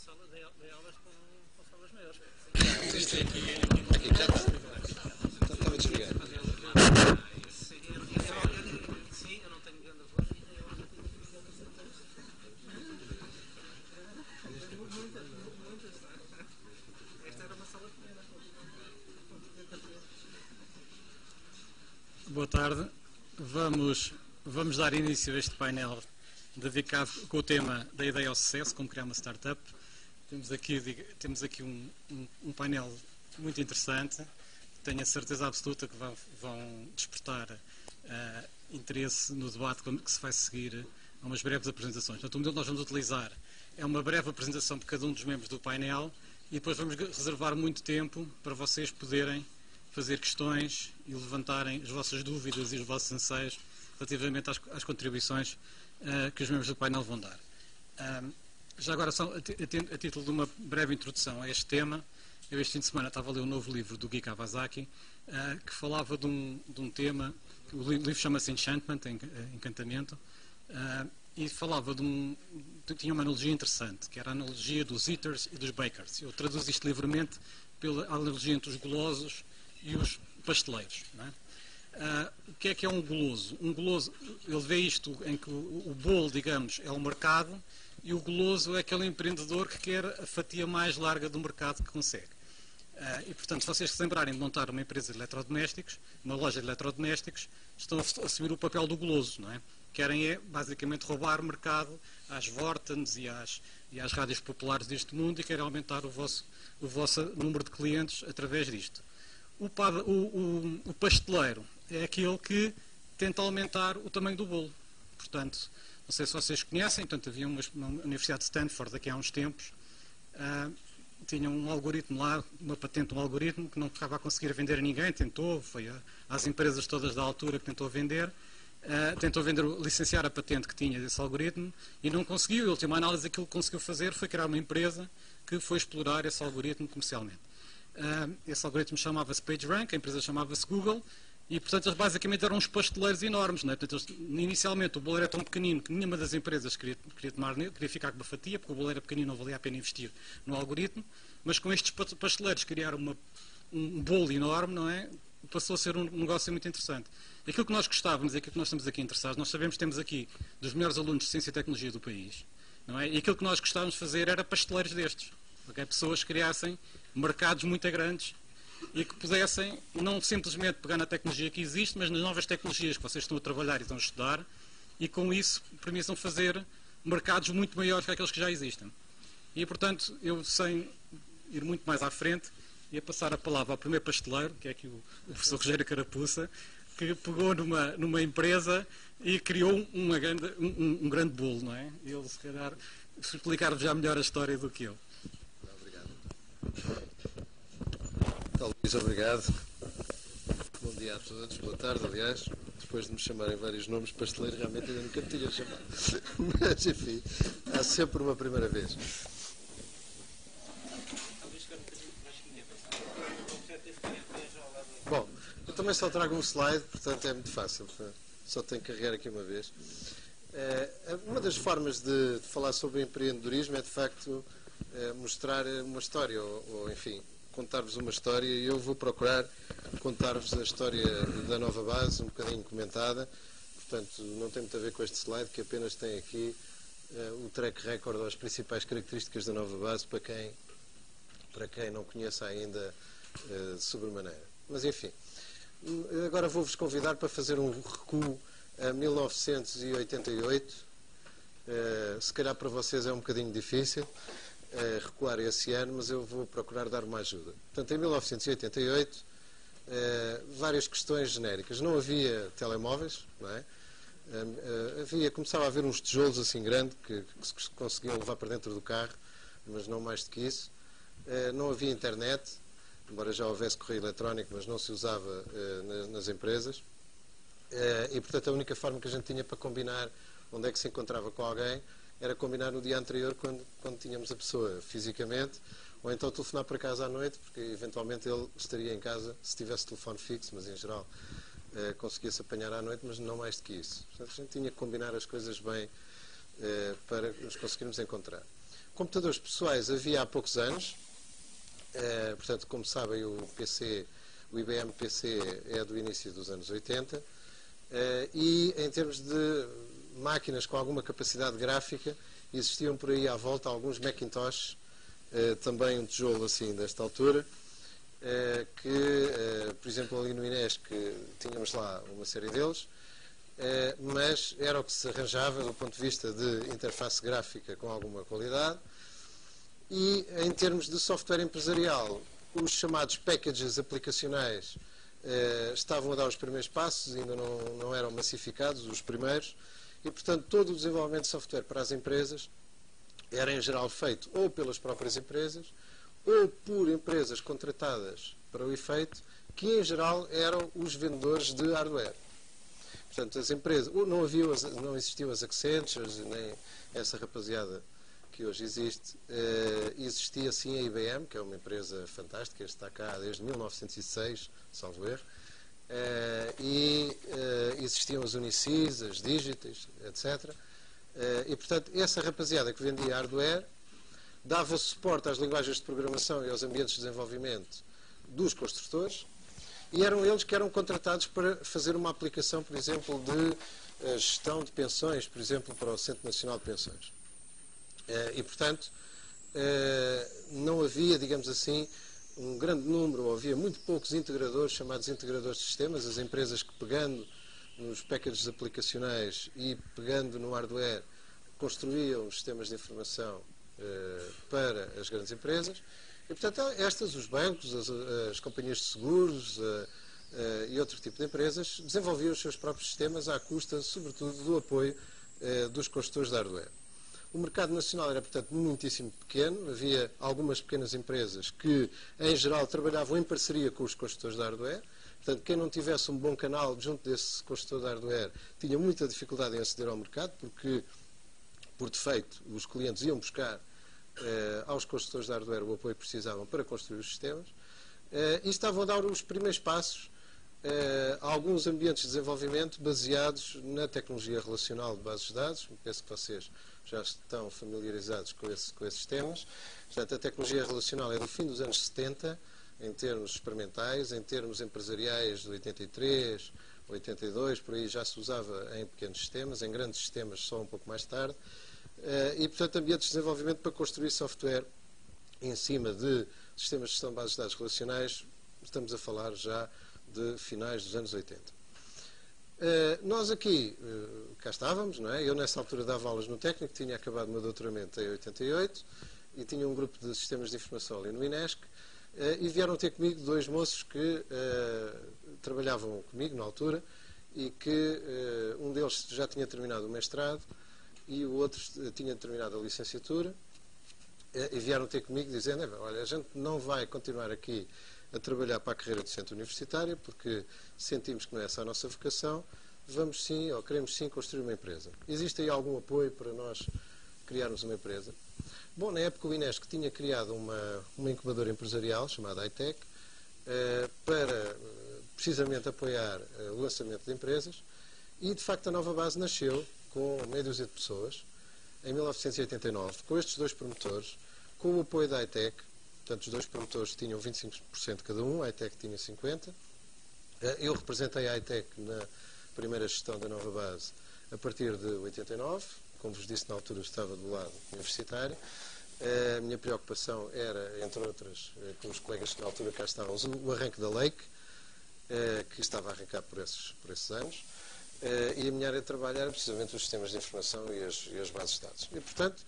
sala, dei aulas com salas maiores. Aqui já está. Estava desligado. Sim, eu não tenho grande voz e dei aulas aqui no muitas. Esta era uma sala pequena. Boa tarde. Vamos dar início a este painel dedicado com o tema da ideia ao sucesso, como criar uma startup. Temos aqui um painel muito interessante. Tenho a certeza absoluta que vão despertar interesse no debate que se vai seguir a umas breves apresentações. Portanto, o modelo que nós vamos utilizar é uma breve apresentação por cada um dos membros do painel e depois vamos reservar muito tempo para vocês poderem fazer questões e levantarem as vossas dúvidas e os vossos anseios relativamente às contribuições que os membros do painel vão dar. Já agora, só a título de uma breve introdução a este tema, eu este fim de semana estava a ler um novo livro do Guy Kawasaki, que falava de um tema, o livro chama-se Enchantment, Encantamento, e falava tinha uma analogia interessante, que era a analogia dos eaters e dos bakers. Eu traduzo isto livremente pela analogia entre os golosos e os pasteleiros. Não é? O que é um goloso? Um goloso, ele vê isto em que o bolo, digamos, é o mercado e o goloso é aquele empreendedor que quer a fatia mais larga do mercado que consegue. E, portanto, se vocês se lembrarem de montar uma empresa de eletrodomésticos, uma loja de eletrodomésticos, estão a assumir o papel do goloso, não é? Querem basicamente roubar mercado às Vortens e às rádios populares deste mundo e querem aumentar o vosso número de clientes através disto. O pasteleiro é aquele que tenta aumentar o tamanho do bolo. Portanto, não sei se vocês conhecem, portanto, havia uma Universidade de Stanford aqui há uns tempos, tinha um algoritmo lá, uma patente, um algoritmo que não estava a conseguir vender a ninguém, foi às empresas todas da altura que tentou vender, licenciar a patente que tinha desse algoritmo e não conseguiu. Em última análise, aquilo que conseguiu fazer foi criar uma empresa que foi explorar esse algoritmo comercialmente. Esse algoritmo chamava-se PageRank, a empresa chamava-se Google, e portanto eles basicamente eram uns pasteleiros enormes. Não é? Portanto, inicialmente o bolo era tão pequenino que nenhuma das empresas queria ficar com uma fatia, porque o bolo era pequenino, não valia a pena investir no algoritmo, mas com estes pasteleiros criaram um bolo enorme, não é? Passou a ser um negócio muito interessante. Aquilo que nós gostávamos e aquilo que nós estamos aqui interessados, nós sabemos que temos aqui dos melhores alunos de Ciência e Tecnologia do país, não é? E aquilo que nós gostávamos de fazer era pasteleiros destes, okay? Pessoas que criassem mercados muito grandes e que pudessem não simplesmente pegar na tecnologia que existe, mas nas novas tecnologias que vocês estão a trabalhar e estão a estudar, e com isso permitam fazer mercados muito maiores que aqueles que já existem. E, portanto, eu, sem ir muito mais à frente, ia passar a palavra ao primeiro pasteleiro, que é aqui o professor Rogério Carapuça, que pegou numa empresa e criou um grande bolo, não é? Ele, se calhar, explicar-vos já melhor a história do que eu. Obrigado. Então, Luís, obrigado. Bom dia a todos, boa tarde, aliás. Depois de me chamarem vários nomes, pasteleiro realmente ainda nunca me tinha chamado. Mas, enfim, há sempre uma primeira vez. Bom, eu também só trago um slide, portanto é muito fácil. Só tenho que carregar aqui uma vez. Uma das formas de falar sobre empreendedorismo é, de facto, mostrar uma história, ou enfim, contar-vos uma história, e eu vou procurar contar-vos a história da Nova Base, um bocadinho comentada. Portanto, não tem muito a ver com este slide, que apenas tem aqui o track record ou as principais características da Nova Base, para quem não conheça ainda de sobremaneira. Mas, enfim, agora vou-vos convidar para fazer um recuo a 1988. Se calhar para vocês é um bocadinho difícil recuar esse ano, mas eu vou procurar dar uma ajuda. Portanto, em 1988, várias questões genéricas. Não havia telemóveis, não é? Começava a haver uns tijolos assim grandes que se conseguiam levar para dentro do carro, mas não mais do que isso. Não havia internet, embora já houvesse correio eletrónico, mas não se usava nas empresas. E, portanto, a única forma que a gente tinha para combinar onde é que se encontrava com alguém era combinar no dia anterior, quando tínhamos a pessoa fisicamente, ou então telefonar para casa à noite, porque eventualmente ele estaria em casa se tivesse telefone fixo, mas em geral conseguia-se apanhar à noite, mas não mais do que isso. Portanto, a gente tinha que combinar as coisas bem para nos conseguirmos encontrar. Computadores pessoais havia há poucos anos, portanto, como sabem, o IBM PC é do início dos anos 80, e em termos de máquinas com alguma capacidade gráfica, existiam por aí à volta alguns Macintosh, também um tijolo assim desta altura, que, por exemplo, ali no Inesc tínhamos lá uma série deles, mas era o que se arranjava do ponto de vista de interface gráfica com alguma qualidade. E em termos de software empresarial, os chamados packages aplicacionais estavam a dar os primeiros passos, ainda não eram massificados os primeiros, e portanto todo o desenvolvimento de software para as empresas era em geral feito ou pelas próprias empresas ou por empresas contratadas para o efeito, que em geral eram os vendedores de hardware. Portanto, as empresas, não existiam as Accentures, nem essa rapaziada que hoje existe. Existia sim a IBM, que é uma empresa fantástica, está cá desde 1906, salvo erro, e existiam as Unisys, as Digitais, etc. E, portanto, essa rapaziada que vendia hardware dava suporte às linguagens de programação e aos ambientes de desenvolvimento dos construtores, e eram eles que eram contratados para fazer uma aplicação, por exemplo, de gestão de pensões, por exemplo, para o Centro Nacional de Pensões. E, portanto, não havia, digamos assim, um grande número, ou havia muito poucos integradores, chamados integradores de sistemas, as empresas que, pegando nos packages aplicacionais e pegando no hardware, construíam os sistemas de informação para as grandes empresas. E, portanto, os bancos, as companhias de seguros e outro tipo de empresas desenvolviam os seus próprios sistemas à custa, sobretudo, do apoio dos construtores de hardware. O mercado nacional era, portanto, muitíssimo pequeno. Havia algumas pequenas empresas que, em geral, trabalhavam em parceria com os construtores de hardware. Portanto, quem não tivesse um bom canal junto desse construtor de hardware tinha muita dificuldade em aceder ao mercado, porque, por defeito, os clientes iam buscar aos construtores de hardware o apoio que precisavam para construir os sistemas, e estavam a dar os primeiros passos a alguns ambientes de desenvolvimento baseados na tecnologia relacional de bases de dados. Penso que vocês já estão familiarizados com esses temas. Portanto, a tecnologia relacional é do fim dos anos 70, em termos experimentais, em termos empresariais de 83, 82, por aí já se usava em pequenos sistemas, em grandes sistemas só um pouco mais tarde. E, portanto, ambientes de desenvolvimento para construir software em cima de sistemas de gestão de bases de dados relacionais, estamos a falar já de finais dos anos 80. Nós aqui, cá estávamos, não é? Eu nessa altura dava aulas no técnico, tinha acabado o meu doutoramento em 88 e tinha um grupo de sistemas de informação ali no Inesc, e vieram ter comigo dois moços que trabalhavam comigo na altura e que um deles já tinha terminado o mestrado e o outro tinha terminado a licenciatura, e vieram ter comigo dizendo: olha, a gente não vai continuar aqui a trabalhar para a carreira docente universitária porque sentimos que não é essa a nossa vocação, vamos sim, ou queremos sim, construir uma empresa. Existe aí algum apoio para nós criarmos uma empresa? Bom, na época o Inesc tinha criado uma incubadora empresarial chamada iTech para precisamente apoiar o lançamento de empresas, e de facto a Nova Base nasceu com meia dúzia de pessoas em 1989, com estes dois promotores, com o apoio da iTech. Portanto, os dois promotores tinham 25% cada um, a iTech tinha 50%. Eu representei a iTech na primeira gestão da Nova Base a partir de 89. Como vos disse, na altura estava do lado universitário. A minha preocupação era, entre outras, com os colegas que na altura cá estavam, o arranque da Lake, que estava a arrancar por esses anos. E a minha área de trabalho era precisamente os sistemas de informação e as bases de dados. E, portanto,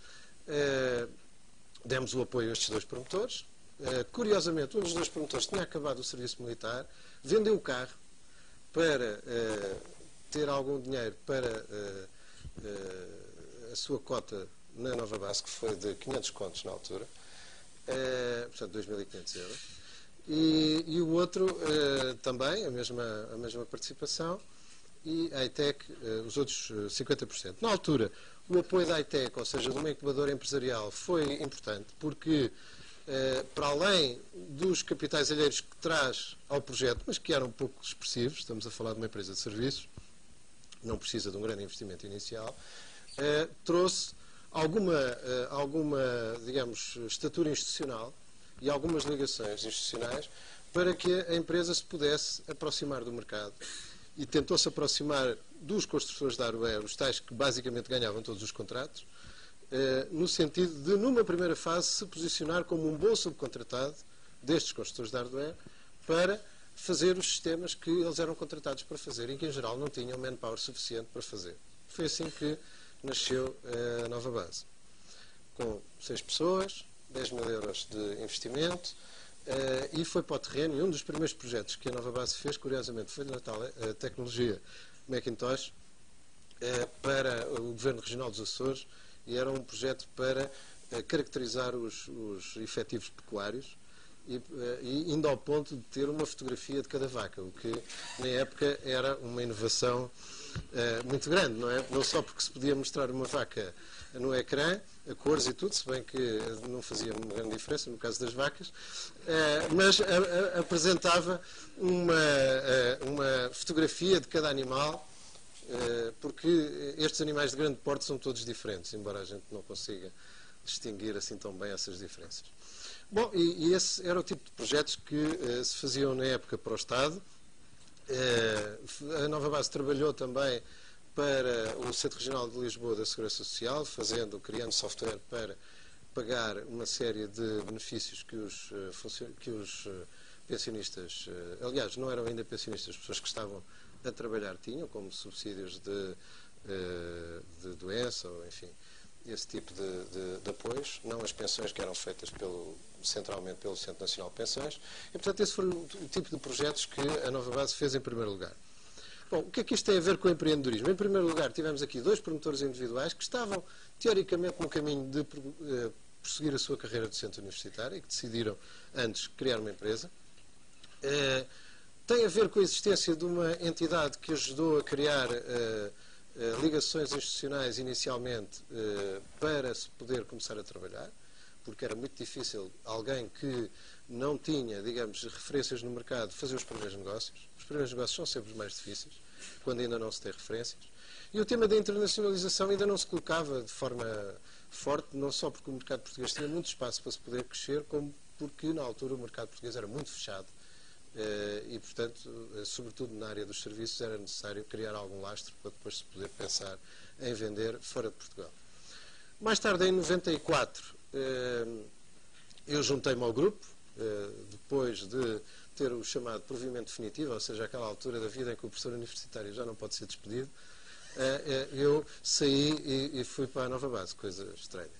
demos o apoio a estes dois promotores. Curiosamente, um dos dois promotores tinha acabado o serviço militar, vendeu o carro para ter algum dinheiro para a sua cota na Nova Base, que foi de 500 contos na altura, portanto 2.500 euros. E o outro também, a mesma participação, e a iTech, os outros 50%. Na altura, o apoio da iTech, ou seja, de uma incubadora empresarial, foi importante, porque, para além dos capitais alheiros que traz ao projeto, mas que eram um pouco expressivos, estamos a falar de uma empresa de serviços, não precisa de um grande investimento inicial, trouxe alguma, digamos, estatura institucional e algumas ligações institucionais para que a empresa se pudesse aproximar do mercado. E tentou-se aproximar dos construtores da hardware, os tais que basicamente ganhavam todos os contratos, no sentido de, numa primeira fase, se posicionar como um bom subcontratado destes construtores de hardware para fazer os sistemas que eles eram contratados para fazer e que, em geral, não tinham manpower suficiente para fazer. Foi assim que nasceu a Nova Base. Com 6 pessoas, 10 mil euros de investimento, e foi para o terreno. E um dos primeiros projetos que a Nova Base fez, curiosamente, foi na tal tecnologia Macintosh para o Governo Regional dos Açores, e era um projeto para caracterizar os efetivos pecuários e indo ao ponto de ter uma fotografia de cada vaca, o que na época era uma inovação muito grande, não é? Não só porque se podia mostrar uma vaca no ecrã, a cores e tudo, se bem que não fazia uma grande diferença no caso das vacas, mas apresentava uma fotografia de cada animal, porque estes animais de grande porte são todos diferentes, embora a gente não consiga distinguir assim tão bem essas diferenças. Bom, e esse era o tipo de projetos que se faziam na época para o Estado. A Nova Base trabalhou também para o Centro Regional de Lisboa da Segurança Social, criando software para pagar uma série de benefícios que os pensionistas, aliás, não eram ainda pensionistas, as pessoas que estavam a trabalhar tinham, como subsídios de doença, ou enfim, esse tipo de apoios, não as pensões que eram feitas centralmente pelo Centro Nacional de Pensões, e portanto esse foi o tipo de projetos que a Nova Base fez em primeiro lugar. Bom, o que é que isto tem a ver com o empreendedorismo? Em primeiro lugar, tivemos aqui 2 promotores individuais que estavam, teoricamente, no caminho de prosseguir a sua carreira docente universitária e que decidiram, antes, criar uma empresa. Tem a ver com a existência de uma entidade que ajudou a criar ligações institucionais, inicialmente, para se poder começar a trabalhar, porque era muito difícil alguém que não tinha, digamos, referências no mercado fazer os primeiros negócios. Os primeiros negócios são sempre os mais difíceis, quando ainda não se tem referências. E o tema da internacionalização ainda não se colocava de forma forte, não só porque o mercado português tinha muito espaço para se poder crescer, como porque, na altura, o mercado português era muito fechado. E, portanto, sobretudo na área dos serviços, era necessário criar algum lastro para depois se poder pensar em vender fora de Portugal. Mais tarde, em 94, eu juntei-me ao grupo, depois de ter o chamado provimento definitivo, ou seja, aquela altura da vida em que o professor universitário já não pode ser despedido. Eu saí e fui para a Nova Base, coisa estranha.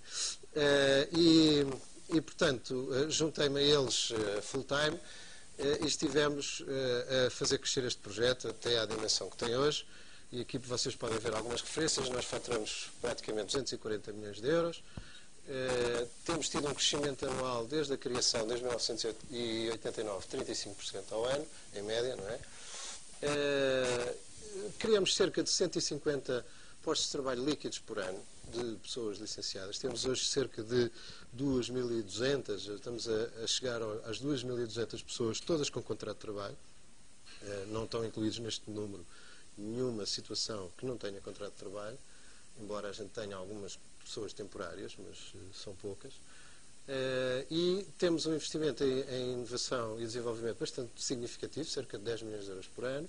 E portanto, juntei-me a eles full-time e estivemos a fazer crescer este projeto até à dimensão que tem hoje. E aqui vocês podem ver algumas referências. Nós faturamos praticamente 240 milhões de euros. Temos tido um crescimento anual desde a criação, desde 1989, 35% ao ano, em média, não é? Criamos cerca de 150 postos de trabalho líquidos por ano, de pessoas licenciadas. Temos hoje cerca de 2.200, estamos a chegar às 2.200 pessoas, todas com contrato de trabalho. Não estão incluídos neste número nenhuma situação que não tenha contrato de trabalho, embora a gente tenha algumas pessoas temporárias, mas são poucas. E temos um investimento em inovação e desenvolvimento bastante significativo, cerca de 10 milhões de euros por ano.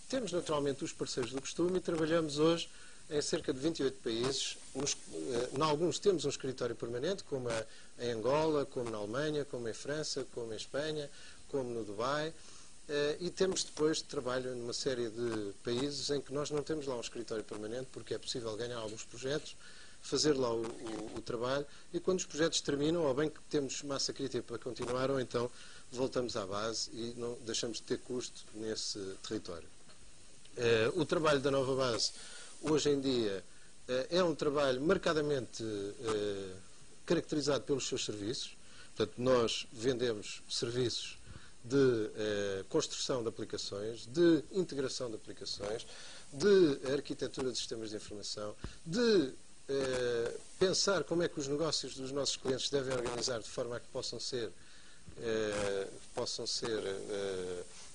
Temos naturalmente os parceiros do costume e trabalhamos hoje em cerca de 28 países. Em alguns temos um escritório permanente, como em Angola, como na Alemanha, como em França, como em Espanha, como no Dubai. E temos depois trabalho numa série de países em que nós não temos lá um escritório permanente, porque é possível ganhar alguns projetos, fazer lá o trabalho, e quando os projetos terminam, ou bem que temos massa crítica para continuar, ou então voltamos à base e não deixamos de ter custo nesse território. O trabalho da Nova Base, hoje em dia, é um trabalho marcadamente caracterizado pelos seus serviços. Portanto, nós vendemos serviços de construção de aplicações, de integração de aplicações, de arquitetura de sistemas de informação, de pensar como é que os negócios dos nossos clientes devem organizar de forma a que possam ser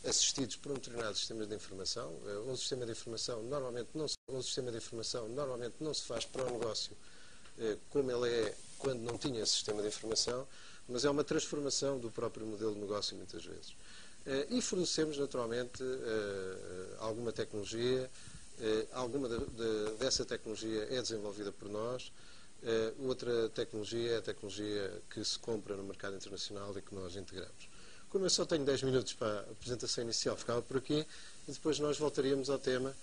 assistidos por um determinado sistema de informação. Um sistema de informação normalmente não se faz para o negócio como ele é quando não tinha esse sistema de informação, mas é uma transformação do próprio modelo de negócio muitas vezes. E fornecemos naturalmente alguma tecnologia, alguma dessa tecnologia é desenvolvida por nós, outra tecnologia é a tecnologia que se compra no mercado internacional e que nós integramos. Como eu só tenho 10 minutos para a apresentação inicial, ficava por aqui e depois nós voltaríamos ao tema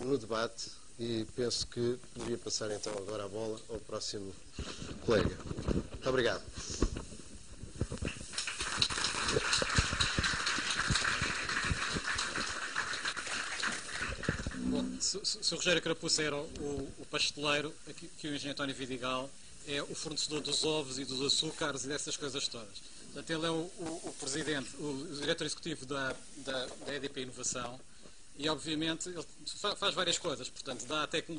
no debate e penso que poderia passar então agora a bola ao próximo colega. Muito obrigado. Bom, se o Rogério Carapuça era o pasteleiro, aqui o engenheiro António Vidigal é o fornecedor dos ovos e dos açúcares e dessas coisas todas. Portanto, ele é o presidente, o diretor executivo da EDP Inovação e, obviamente, ele faz várias coisas. Portanto,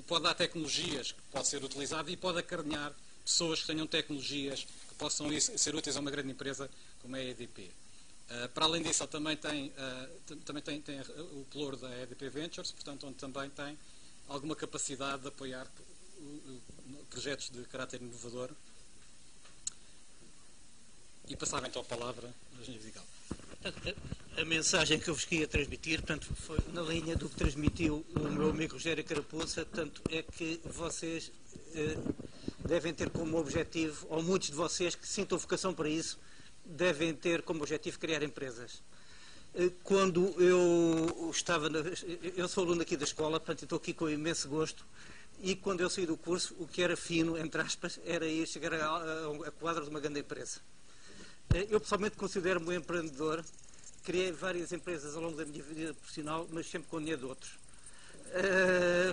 pode dar tecnologias que podem ser utilizadas e pode acarinhar pessoas que tenham tecnologias que possam ser úteis a uma grande empresa como é a EDP. Para além disso, ele também tem o pelouro da EDP Ventures, portanto, onde também tem alguma capacidade de apoiar projetos de caráter inovador. E passava então a palavra ao engenheiro Vidigal. A mensagem que eu vos queria transmitir, portanto, foi na linha do que transmitiu o meu amigo Rogério Carapuça, portanto, é que vocês devem ter como objetivo, ou muitos de vocês que sintam vocação para isso, devem ter como objetivo criar empresas. Quando eu estava, eu sou aluno aqui da escola, portanto, estou aqui com imenso gosto, e quando eu saí do curso, o que era fino, entre aspas, era ir chegar a quadro de uma grande empresa. Eu pessoalmente considero-me um empreendedor, criei várias empresas ao longo da minha vida profissional, mas sempre com dinheiro de outros.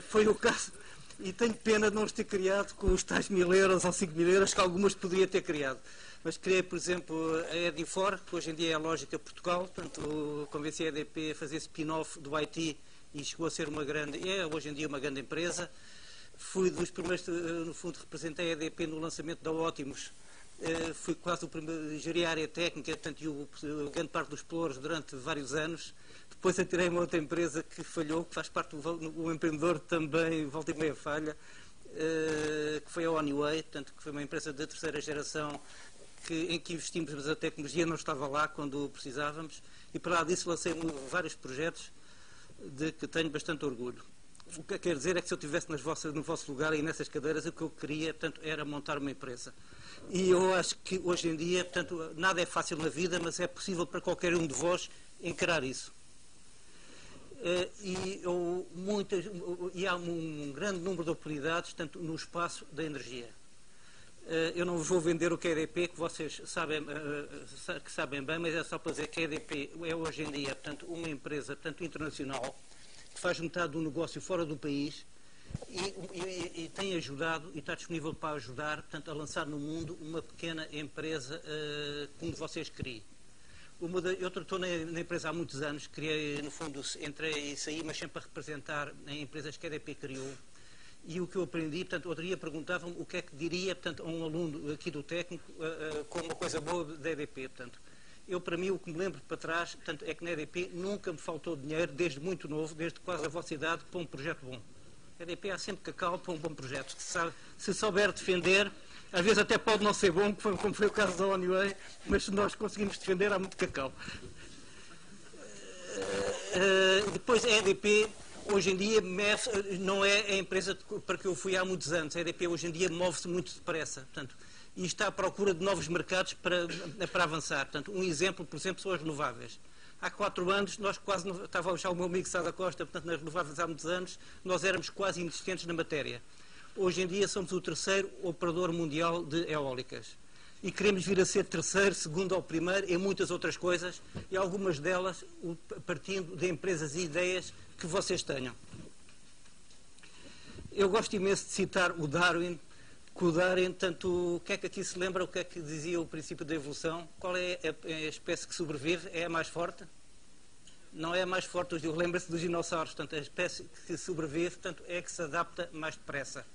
Foi o caso, e tenho pena de não os ter criado com os tais 1000 euros ou 5000 euros que algumas poderia ter criado. Mas criei, por exemplo, a Edifor, que hoje em dia é a Lógica Portugal, portanto, convenci a EDP a fazer spin-off do IT e chegou a ser uma grande, é hoje em dia uma grande empresa. Fui dos primeiros, no fundo, representei a EDP no lançamento da Ótimos. Fui quase o primeiro, geri a área técnica, portanto, e grande parte dos pelouros durante vários anos. Depois atirei uma outra empresa que falhou, que faz parte do empreendedor também, volta e meia falha, que foi a Honeyway, portanto, que foi uma empresa de terceira geração em que investimos, mas a tecnologia não estava lá quando precisávamos. E para lá disso lancei vários projetos de que tenho bastante orgulho. O que quer dizer é que se eu estivesse no vosso lugar e nessas cadeiras, o que eu queria, portanto, era montar uma empresa. E eu acho que hoje em dia, portanto, nada é fácil na vida, mas é possível para qualquer um de vós encarar isso. E há um grande número de oportunidades, tanto no espaço da energia. Eu não vos vou vender o que é a EDP, que vocês sabem bem, mas é só para dizer que a EDP é hoje em dia, portanto, uma empresa, portanto, internacional, que faz metade do negócio fora do país e tem ajudado e está disponível para ajudar, portanto, a lançar no mundo uma pequena empresa como vocês queriam. Eu estou na empresa há muitos anos, criei, no fundo, entrei e saí, mas sempre a representar em empresas que a EDP criou. E o que eu aprendi, portanto, outro dia perguntavam-me o que é que diria, portanto, a um aluno aqui do técnico como uma coisa boa da EDP, portanto. Eu, para mim, o que me lembro para trás, portanto, é que na EDP nunca me faltou dinheiro, desde muito novo, desde quase a vossa idade, para um projeto bom. A EDP há sempre cacau para um bom projeto. Se souber defender, às vezes até pode não ser bom, como foi o caso da Honeyway, mas se nós conseguimos defender, há muito cacau. Depois, a EDP, hoje em dia, não é a empresa para que eu fui há muitos anos. A EDP, hoje em dia, move-se muito depressa. Portanto, e está à procura de novos mercados para avançar. Portanto, um exemplo, por exemplo, são as renováveis. Há 4 anos, nós quase, estava já o meu amigo Sá da Costa, portanto, nas renováveis há muitos anos, nós éramos quase inexistentes na matéria. Hoje em dia somos o terceiro operador mundial de eólicas. E queremos vir a ser terceiro, segundo ou primeiro em muitas outras coisas, e algumas delas partindo de empresas e ideias que vocês tenham. Eu gosto imenso de citar o Darwin, que o Darwin, tanto, o que é que aqui se lembra, o que é que dizia o princípio da evolução? Qual é a espécie que sobrevive? É a mais forte? Não é a mais forte, lembra-se dos dinossauros, portanto, a espécie que sobrevive, portanto, é a que se adapta mais depressa.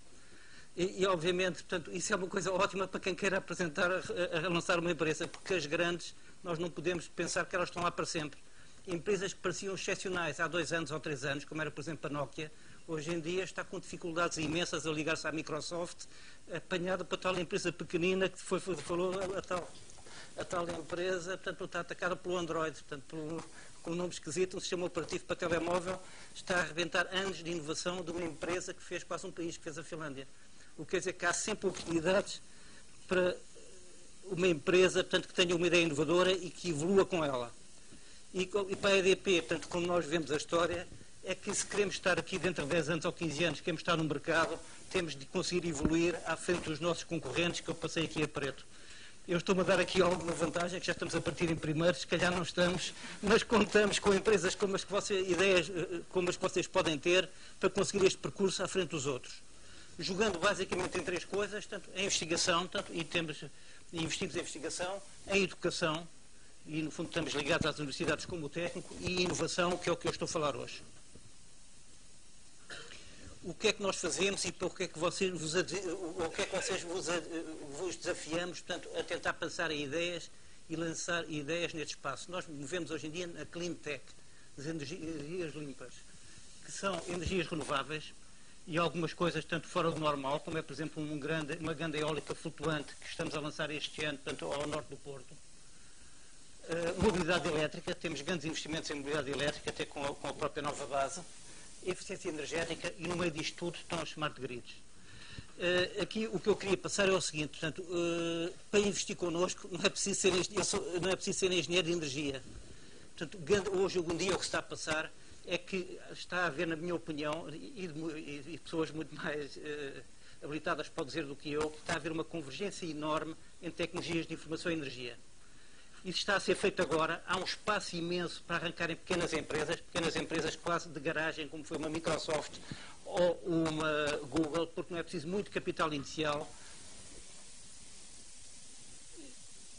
E obviamente, portanto, isso é uma coisa ótima para quem queira apresentar, a lançar uma empresa, porque as grandes, nós não podemos pensar que elas estão lá para sempre. empresas que pareciam excepcionais há 2 anos ou 3 anos, como era, por exemplo, a Nokia, hoje em dia está com dificuldades imensas a ligar-se à Microsoft, apanhada para tal empresa pequenina que falou a tal empresa, portanto, está atacada pelo Android, portanto, com um nome esquisito, um sistema operativo para telemóvel, está a arrebentar anos de inovação de uma empresa que fez quase um país, que fez a Finlândia. O que quer dizer que há sempre oportunidades para uma empresa, portanto, que tenha uma ideia inovadora e que evolua com ela. E para a EDP, portanto, como nós vemos a história, é que se queremos estar aqui dentro de 10 anos ou 15 anos, queremos estar no mercado, temos de conseguir evoluir à frente dos nossos concorrentes, que eu passei aqui a preto. Eu estou-me a dar aqui alguma vantagem, que já estamos a partir em primeiro, se calhar não estamos, mas contamos com empresas como as que vocês podem ter para conseguir este percurso à frente dos outros. Jogando basicamente em 3 coisas, tanto em investigação, investimos em investigação, em educação, e no fundo estamos ligados às universidades como o técnico, e inovação, que é o que eu estou a falar hoje. O que é que nós fazemos e para o que é que vocês vos desafiamos, portanto, a tentar pensar em ideias e lançar ideias neste espaço? Nós movemos hoje em dia na Clean Tech, as energias limpas, que são energias renováveis, e algumas coisas tanto fora do normal, como é, por exemplo, uma grande eólica flutuante que estamos a lançar este ano, portanto, ao norte do Porto. Mobilidade elétrica, temos grandes investimentos em mobilidade elétrica, até com a própria nova base. Eficiência energética e no meio disto tudo estão os smart grids. Aqui o que eu queria passar é o seguinte, portanto, para investir connosco não é preciso ser engenheiro de energia. Portanto, hoje, algum dia, o que está a passar é que está a haver, na minha opinião, e pessoas muito mais habilitadas podem dizer do que eu, está a haver uma convergência enorme em tecnologias de informação e energia. Isso está a ser feito agora, há um espaço imenso para arrancar em pequenas empresas quase de garagem, como foi uma Microsoft ou uma Google, porque não é preciso muito capital inicial.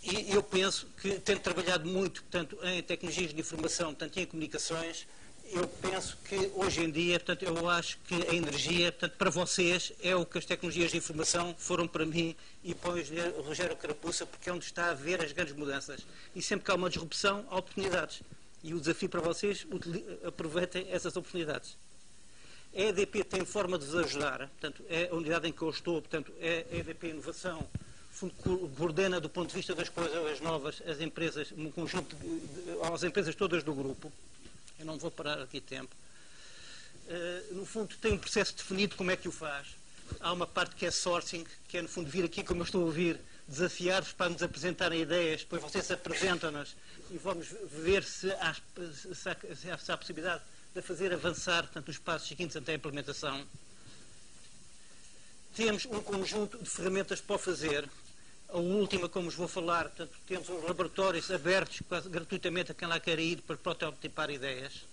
E eu penso que, tendo trabalhado muito, portanto, em tecnologias de informação, tanto em comunicações, eu penso que hoje em dia, portanto, eu acho que a energia, portanto, para vocês, é o que as tecnologias de informação foram para mim e para o Rogério Carapuça, porque é onde está a ver as grandes mudanças. E sempre que há uma disrupção, há oportunidades. E o desafio para vocês, aproveitem essas oportunidades. A EDP tem forma de vos ajudar, portanto, é a unidade em que eu estou, portanto, é a EDP Inovação, coordena do ponto de vista das coisas novas as empresas, um conjunto as empresas todas do grupo. Eu não vou parar aqui tempo. No fundo, tem um processo definido como é que o faz. Há uma parte que é sourcing, que é, no fundo, vir aqui, como eu estou a ouvir, desafiar-vos para nos apresentarem ideias, depois vocês apresentam-nas e vamos ver se há possibilidade de fazer avançar, portanto, os passos seguintes até a implementação. Temos um conjunto de ferramentas para o fazer. A última, como vos vou falar, portanto, temos uns laboratórios abertos quase gratuitamente a quem lá quer ir para prototipar ideias.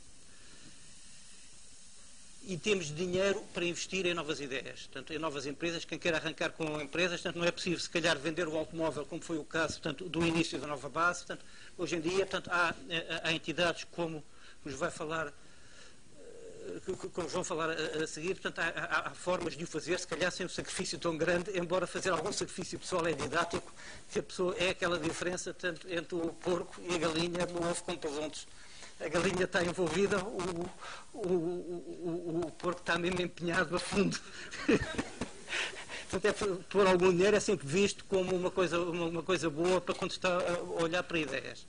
E temos dinheiro para investir em novas ideias, portanto, em novas empresas. Quem quer arrancar com empresas, portanto, não é possível, se calhar, vender o automóvel, como foi o caso, portanto, do início da nova base. Portanto, hoje em dia, portanto, há entidades como nos vai falar, como vão falar a seguir, portanto, há formas de o fazer, se calhar sem um sacrifício tão grande, embora fazer algum sacrifício pessoal é didático, que a pessoa é aquela diferença tanto entre o porco e a galinha no ovo com presuntos. A galinha está envolvida, o porco está mesmo empenhado a fundo. Portanto, pôr algum dinheiro é sempre visto como uma coisa boa para quando está a olhar para ideias.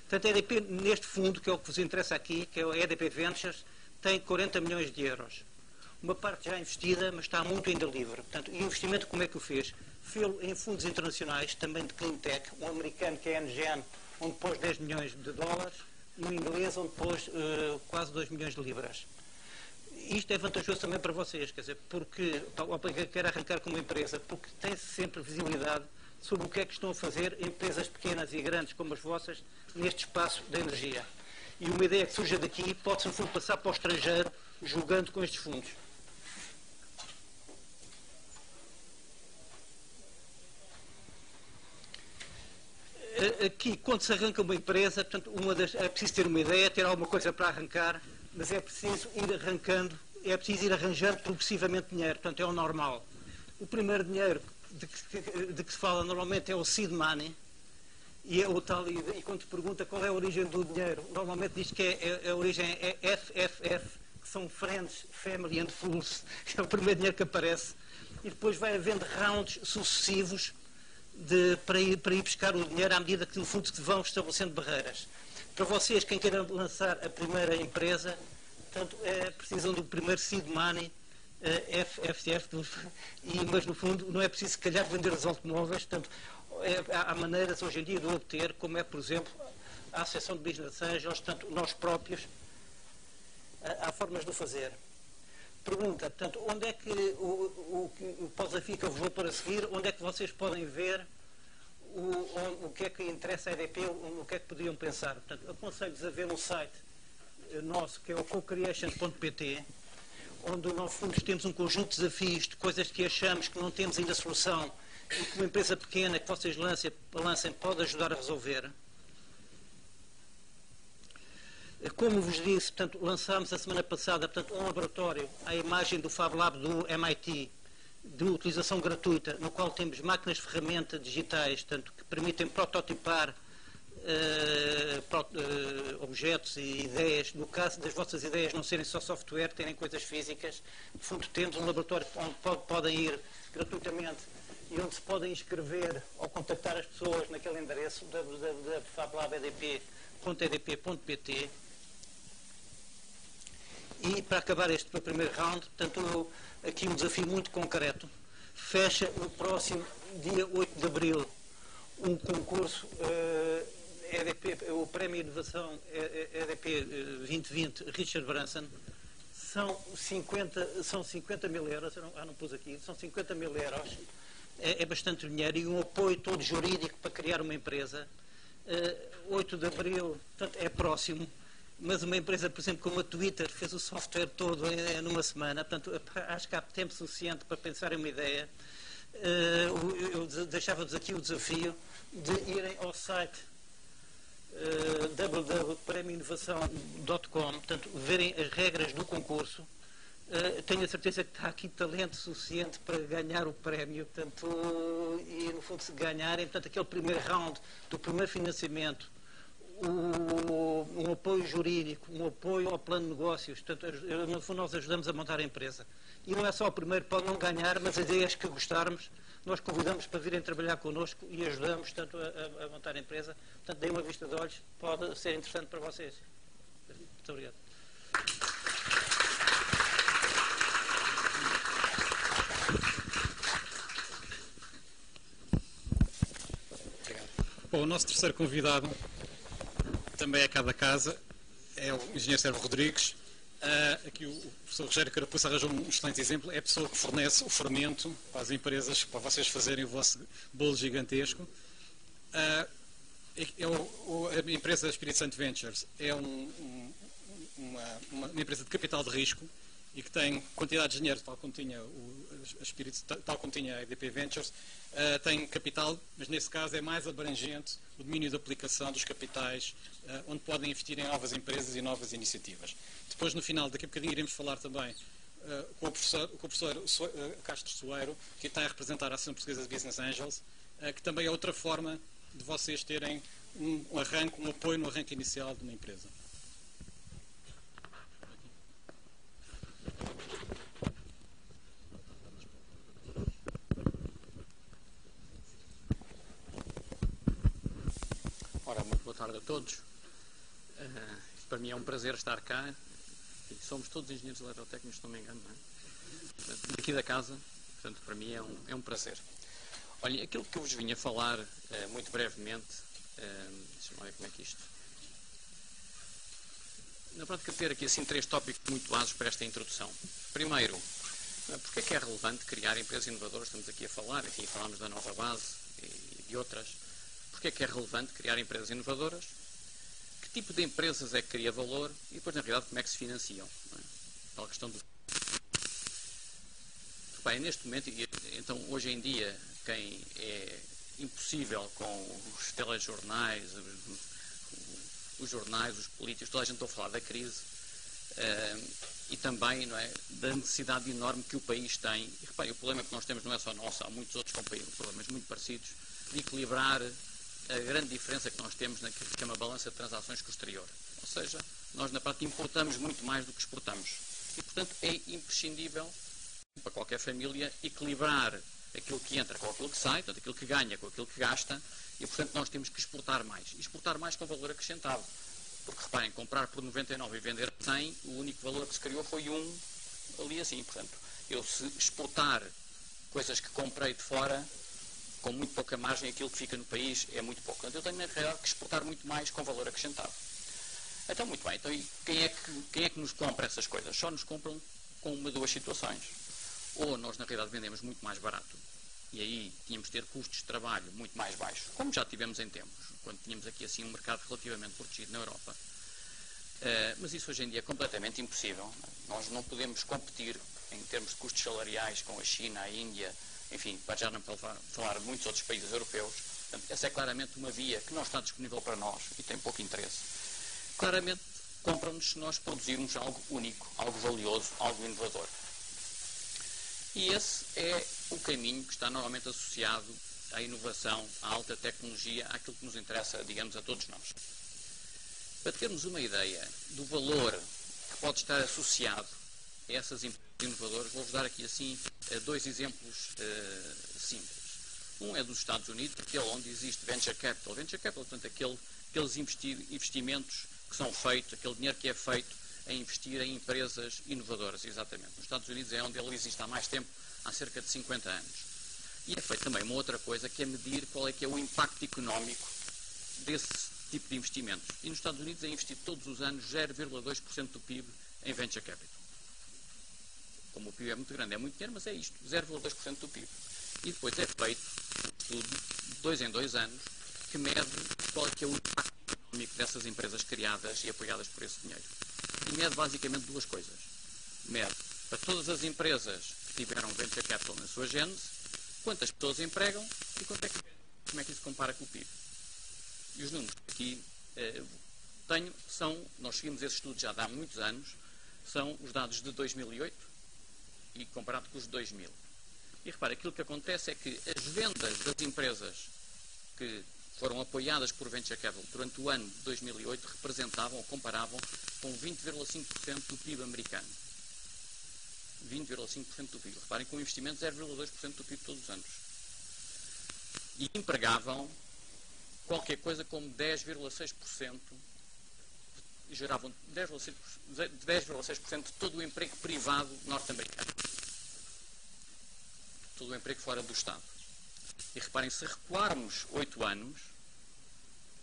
Portanto, a EDP, neste fundo, que é o que vos interessa aqui, que é a EDP Ventures, tem 40 milhões de euros. Uma parte já investida, mas está muito ainda livre. Portanto, e o investimento como é que o fez? Fê-lo em fundos internacionais, também de Clean Tech, um americano que é a NGN, onde pôs 10 milhões de dólares, e um inglês, onde pôs quase 2 milhões de libras. Isto é vantajoso também para vocês, quer dizer, porque, ou para quem quer arrancar com uma empresa, porque tem sempre visibilidade sobre o que é que estão a fazer empresas pequenas e grandes como as vossas neste espaço da energia. E uma ideia que surja daqui pode-se, no fundo, passar para o estrangeiro jogando com estes fundos. Aqui, quando se arranca uma empresa, portanto, é preciso ter uma ideia, ter alguma coisa para arrancar, mas é preciso ir arrancando, é preciso ir arranjando progressivamente dinheiro, portanto, é o normal. O primeiro dinheiro de que se fala normalmente é o seed money, E é o tal, e quando te pergunta qual é a origem do dinheiro, normalmente diz que a origem é FFF, que são Friends, Family and Fools, que é o primeiro dinheiro que aparece, e depois vai havendo rounds sucessivos para ir buscar o dinheiro à medida que, no fundo, se vão estabelecendo barreiras. Para vocês, quem queira lançar a primeira empresa, portanto, precisam do primeiro seed money, FFF, mas no fundo não é preciso, se calhar, vender os automóveis. Portanto, há maneiras hoje em dia de obter, como é, por exemplo, a Associação de Business Angels, portanto, nós próprios, há formas de o fazer. Pergunta, portanto, onde é que o desafio que eu vos vou para seguir, onde é que vocês podem ver o que é que interessa à EDP, o que é que podiam pensar? Portanto, aconselho-vos a ver um site nosso, que é o cocreation.pt, onde nós fundos temos um conjunto de desafios, de coisas que achamos que não temos ainda solução e que uma empresa pequena que vocês lancem pode ajudar a resolver. Como vos disse, portanto, lançámos a semana passada, portanto, um laboratório à imagem do Fab Lab do MIT, de utilização gratuita, no qual temos máquinas de ferramenta digitais, portanto, que permitem prototipar objetos e ideias. No caso das vossas ideias não serem só software, terem coisas físicas, no fundo temos um laboratório onde podem ir gratuitamente e onde se podem inscrever ou contactar as pessoas naquele endereço www.fablabedp.edp.pt. E para acabar este primeiro round, portanto, aqui um desafio muito concreto. Fecha no próximo dia 8 de abril um concurso EDP, o Prémio Inovação EDP 2020 Richard Branson. São 50 mil euros, não pus aqui, são 50 mil euros. É bastante dinheiro e um apoio todo jurídico para criar uma empresa. 8 de abril, portanto, é próximo. Mas uma empresa, por exemplo, como a Twitter, fez o software todo numa semana, portanto, acho que há tempo suficiente para pensar em uma ideia. Eu deixava-vos aqui o desafio de irem ao site www.premioinovação.com, portanto, verem as regras do concurso. Tenho a certeza que está aqui talento suficiente para ganhar o prémio, portanto, e no fundo, se ganharem, portanto, aquele primeiro round do primeiro financiamento, um apoio jurídico, um apoio ao plano de negócios, portanto, no fundo nós ajudamos a montar a empresa. E não é só o primeiro, pode não ganhar, mas as ideias que gostarmos, nós convidamos para virem trabalhar connosco e ajudamos, portanto, a montar a empresa. Portanto, deem uma vista de olhos, pode ser interessante para vocês. Muito obrigado. Bom, o nosso terceiro convidado também é cá da casa, é o engenheiro Sérgio Rodrigues. Aqui o professor Rogério Carapuça arranjou um excelente exemplo, é a pessoa que fornece o fermento para as empresas, para vocês fazerem o vosso bolo gigantesco. A empresa Espírito Santo Ventures é uma empresa de capital de risco e que tem quantidade de dinheiro, tal como tinha a EDP Ventures, tem capital, mas nesse caso é mais abrangente o domínio de aplicação dos capitais, onde podem investir em novas empresas e novas iniciativas. Depois, no final, daqui a bocadinho, iremos falar também com o professor Castro Soeiro, que está a representar a Associação Portuguesa de Business Angels, que também é outra forma de vocês terem um arranque, um apoio no arranque inicial de uma empresa. Ora, muito boa tarde a todos. Para mim é um prazer estar cá. Somos todos engenheiros eletrotécnicos, se não me engano, não é? Portanto, daqui da casa, portanto, para mim é um prazer. Olhem, aquilo que eu vos vinha falar, muito brevemente, deixa-me ver como é que isto... Na prática, ter aqui assim 3 tópicos muito básicos para esta introdução. Primeiro, porque é que é relevante criar empresas inovadoras? Estamos aqui a falar, enfim, falámos da nova base e de outras. Porque é que é relevante criar empresas inovadoras? Que tipo de empresas é que cria valor? E depois, na realidade, como é que se financiam? Não é? Aquela questão do... Bem, neste momento, então, hoje em dia, quem é impossível com os telejornais, os jornais, os políticos, toda a gente está a falar da crise e também, não é, da necessidade enorme que o país tem. E reparem, o problema que nós temos não é só nosso, há muitos outros com problemas muito parecidos, de equilibrar a grande diferença que nós temos naquilo que chama balança de transações com o exterior. Ou seja, nós na prática importamos muito mais do que exportamos. E, portanto, é imprescindível para qualquer família equilibrar aquilo que entra com aquilo que sai, portanto, aquilo que ganha com aquilo que gasta, e, portanto, nós temos que exportar mais. E exportar mais com valor acrescentado. Porque, reparem, comprar por 99 e vender por 100, o único valor que se criou foi um ali assim. Portanto, eu se exportar coisas que comprei de fora, com muito pouca margem, aquilo que fica no país é muito pouco. Portanto, eu tenho, na realidade, que exportar muito mais com valor acrescentado. Então, muito bem. Então, e quem é que nos compra essas coisas? Só nos compram com uma de duas situações. Ou nós, na realidade, vendemos muito mais barato, e aí tínhamos de ter custos de trabalho muito mais baixos, como já tivemos em tempos, quando tínhamos aqui assim um mercado relativamente protegido na Europa. Mas isso hoje em dia é completamente impossível. Nós não podemos competir em termos de custos salariais com a China, a Índia, enfim, para já não falar de muitos outros países europeus. Portanto, essa é claramente uma via que não está disponível para nós e tem pouco interesse. Claramente, compram-nos se nós produzirmos algo único, algo valioso, algo inovador. E esse é o caminho que está normalmente associado à inovação, à alta tecnologia, àquilo que nos interessa, digamos, a todos nós. Para termos uma ideia do valor que pode estar associado a essas empresas inovadoras, vou-vos dar aqui assim dois exemplos simples. Um é dos Estados Unidos, aquele onde existe venture capital. Venture capital, portanto, aqueles investimentos que são feitos, aquele dinheiro que é feito a investir em empresas inovadoras, exatamente. Nos Estados Unidos é onde ele existe há mais tempo, há cerca de 50 anos. E é feito também uma outra coisa, que é medir qual é que é o impacto económico desse tipo de investimentos. E nos Estados Unidos é investido todos os anos 0,2% do PIB em venture capital. Como o PIB é muito grande, é muito dinheiro, mas é isto, 0,2% do PIB. E depois é feito tudo, de 2 em 2 anos, que mede qual é que é o impacto económico dessas empresas criadas e apoiadas por esse dinheiro. E mede basicamente duas coisas. Mede para todas as empresas que tiveram venture capital na sua gênese, quantas pessoas empregam e como é que isso compara com o PIB. E os números que aqui nós seguimos esse estudo já há muitos anos, são os dados de 2008 e comparado com os de 2000. E repare, aquilo que acontece é que as vendas das empresas que foram apoiadas por venture capital durante o ano de 2008 representavam ou comparavam com 20,5% do PIB americano. 20,5% do PIB. Reparem, com um investimento de 0,2% do PIB todos os anos. E empregavam qualquer coisa como 10,6%, geravam 10,6% de todo o emprego privado norte-americano. Todo o emprego fora do Estado. E reparem, se recuarmos 8 anos,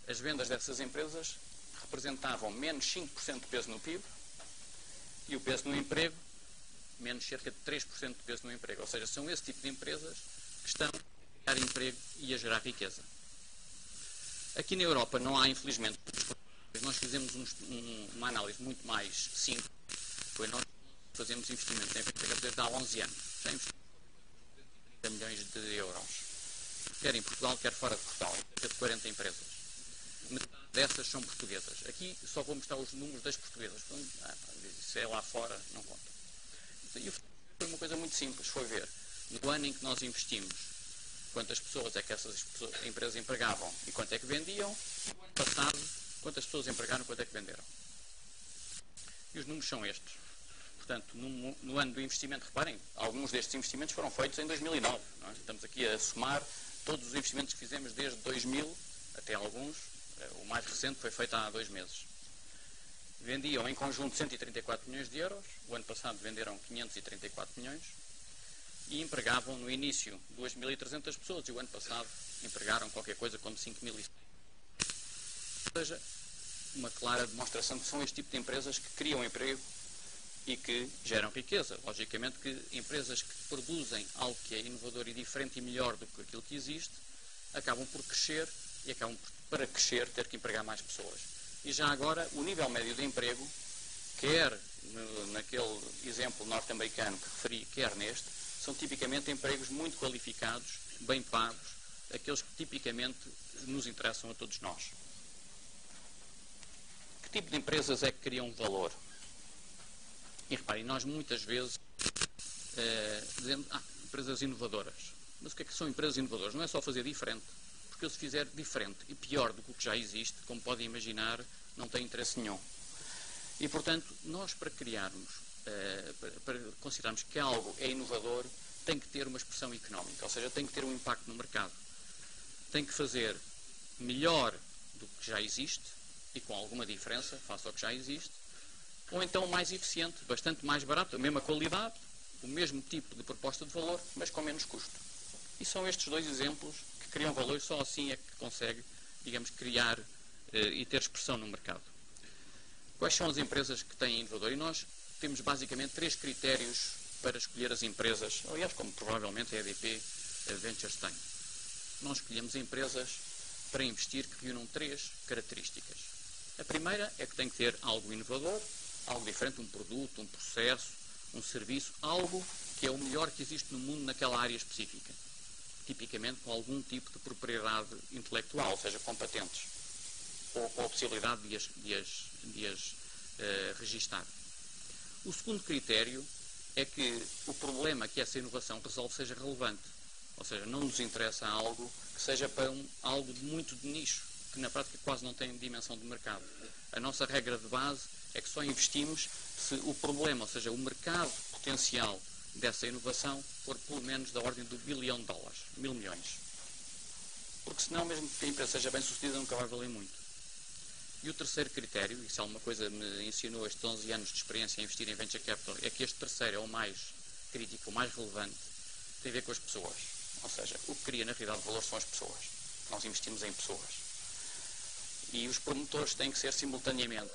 as vendas dessas empresas representavam menos 5% de peso no PIB e o peso no emprego, menos cerca de 3% de peso no emprego. Ou seja, são esse tipo de empresas que estão a criar emprego e a gerar riqueza. Aqui na Europa não há, infelizmente, nós fizemos uma análise muito mais simples. Foi nós fazemos investimentos em venture capital desde há 11 anos. Já investimos 30 milhões de euros. Quer em Portugal, quer fora de Portugal. Cerca de 40 empresas. Metade dessas são portuguesas. Aqui só vou mostrar os números das portuguesas. Se é lá fora, não conta. E foi uma coisa muito simples. Foi ver, no ano em que nós investimos, quantas pessoas é que essas empresas empregavam e quanto é que vendiam, e no ano passado, quantas pessoas empregaram e quanto é que venderam. E os números são estes. Portanto, no ano do investimento, reparem, alguns destes investimentos foram feitos em 2009. Não é? Estamos aqui a somar todos os investimentos que fizemos desde 2000 até alguns. O mais recente foi feito há 2 meses. Vendiam em conjunto 134 milhões de euros. O ano passado venderam 534 milhões. E empregavam no início 2.300 pessoas e o ano passado empregaram qualquer coisa como 5.100. Ou seja, uma clara demonstração que são este tipo de empresas que criam emprego e que geram riqueza. Logicamente que empresas que produzem algo que é inovador e diferente e melhor do que aquilo que existe, acabam por crescer e acabam por, para crescer, ter que empregar mais pessoas. E já agora, o nível médio de emprego, quer naquele exemplo norte-americano que referi, quer neste, são tipicamente empregos muito qualificados, bem pagos, aqueles que tipicamente nos interessam a todos nós. Que tipo de empresas é que criam valor? E reparem, nós muitas vezes dizemos, empresas inovadoras. Mas o que é que são empresas inovadoras? Não é só fazer diferente, porque porque eu se fizer diferente e pior do que o que já existe, como podem imaginar, não tem interesse nenhum. E, portanto, nós para criarmos, para considerarmos que algo é inovador, tem que ter uma expressão económica, ou seja, tem que ter um impacto no mercado. Tem que fazer melhor do que já existe, e com alguma diferença face ao que já existe, ou então mais eficiente, bastante mais barato, a mesma qualidade, o mesmo tipo de proposta de valor, mas com menos custo. E são estes dois exemplos que criam valor, e só assim é que consegue, digamos, criar e ter expressão no mercado. Quais são as empresas que têm inovador? E nós temos basicamente 3 critérios para escolher as empresas, aliás, como provavelmente a EDP Ventures tem. Nós escolhemos empresas para investir que reúnam 3 características. A primeira é que tem que ter algo inovador, algo diferente, um produto, um processo, um serviço, algo que é o melhor que existe no mundo naquela área específica. Tipicamente com algum tipo de propriedade intelectual, ou seja, com patentes, ou com a possibilidade de as registar. O segundo critério é que o problema que essa inovação resolve seja relevante. Ou seja, não nos interessa algo que seja para algo muito de nicho, que na prática quase não tem dimensão de mercado. A nossa regra de base é que só investimos se o problema, ou seja, o mercado potencial dessa inovação for pelo menos da ordem do $1 bilhão, 1.000 milhões. Porque senão, mesmo que a empresa seja bem sucedida, nunca vai valer muito. E o terceiro critério, e se alguma coisa me ensinou estes 11 anos de experiência em investir em Venture Capital, é que este terceiro é o mais crítico, o mais relevante, tem a ver com as pessoas. Ou seja, o que cria na realidade valor são as pessoas. Nós investimos em pessoas. E os promotores têm que ser simultaneamente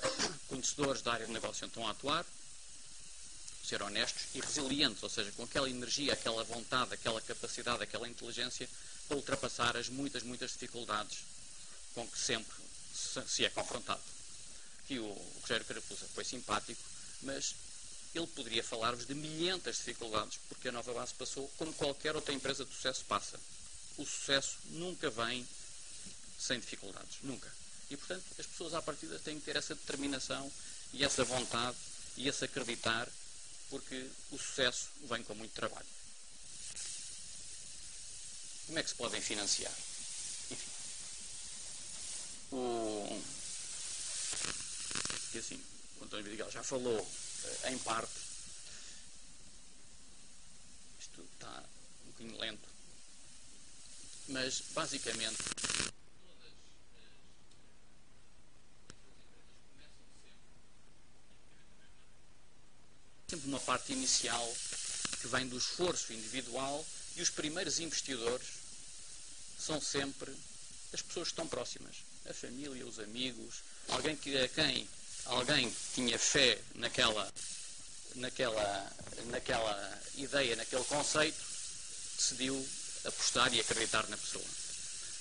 conhecedores da área de negócio onde estão a atuar, ser honestos e resilientes, ou seja, com aquela energia, aquela vontade, aquela capacidade, aquela inteligência para ultrapassar as muitas dificuldades com que sempre se é confrontado. Aqui o Rogério Carapuça foi simpático, mas ele poderia falar-vos de milhentas dificuldades, porque a Nova Base passou como qualquer outra empresa de sucesso passa. O sucesso nunca vem sem dificuldades, nunca. E, portanto, as pessoas à partida têm que ter essa determinação e essa vontade e esse acreditar, porque o sucesso vem com muito trabalho. Como é que se podem financiar? Enfim. E assim, o António Vidigal já falou em parte. Isto está um bocadinho lento. Mas, basicamente, sempre uma parte inicial que vem do esforço individual, e os primeiros investidores são sempre as pessoas que estão próximas, a família, os amigos, alguém tinha fé naquela ideia, naquele conceito, decidiu apostar e acreditar na pessoa.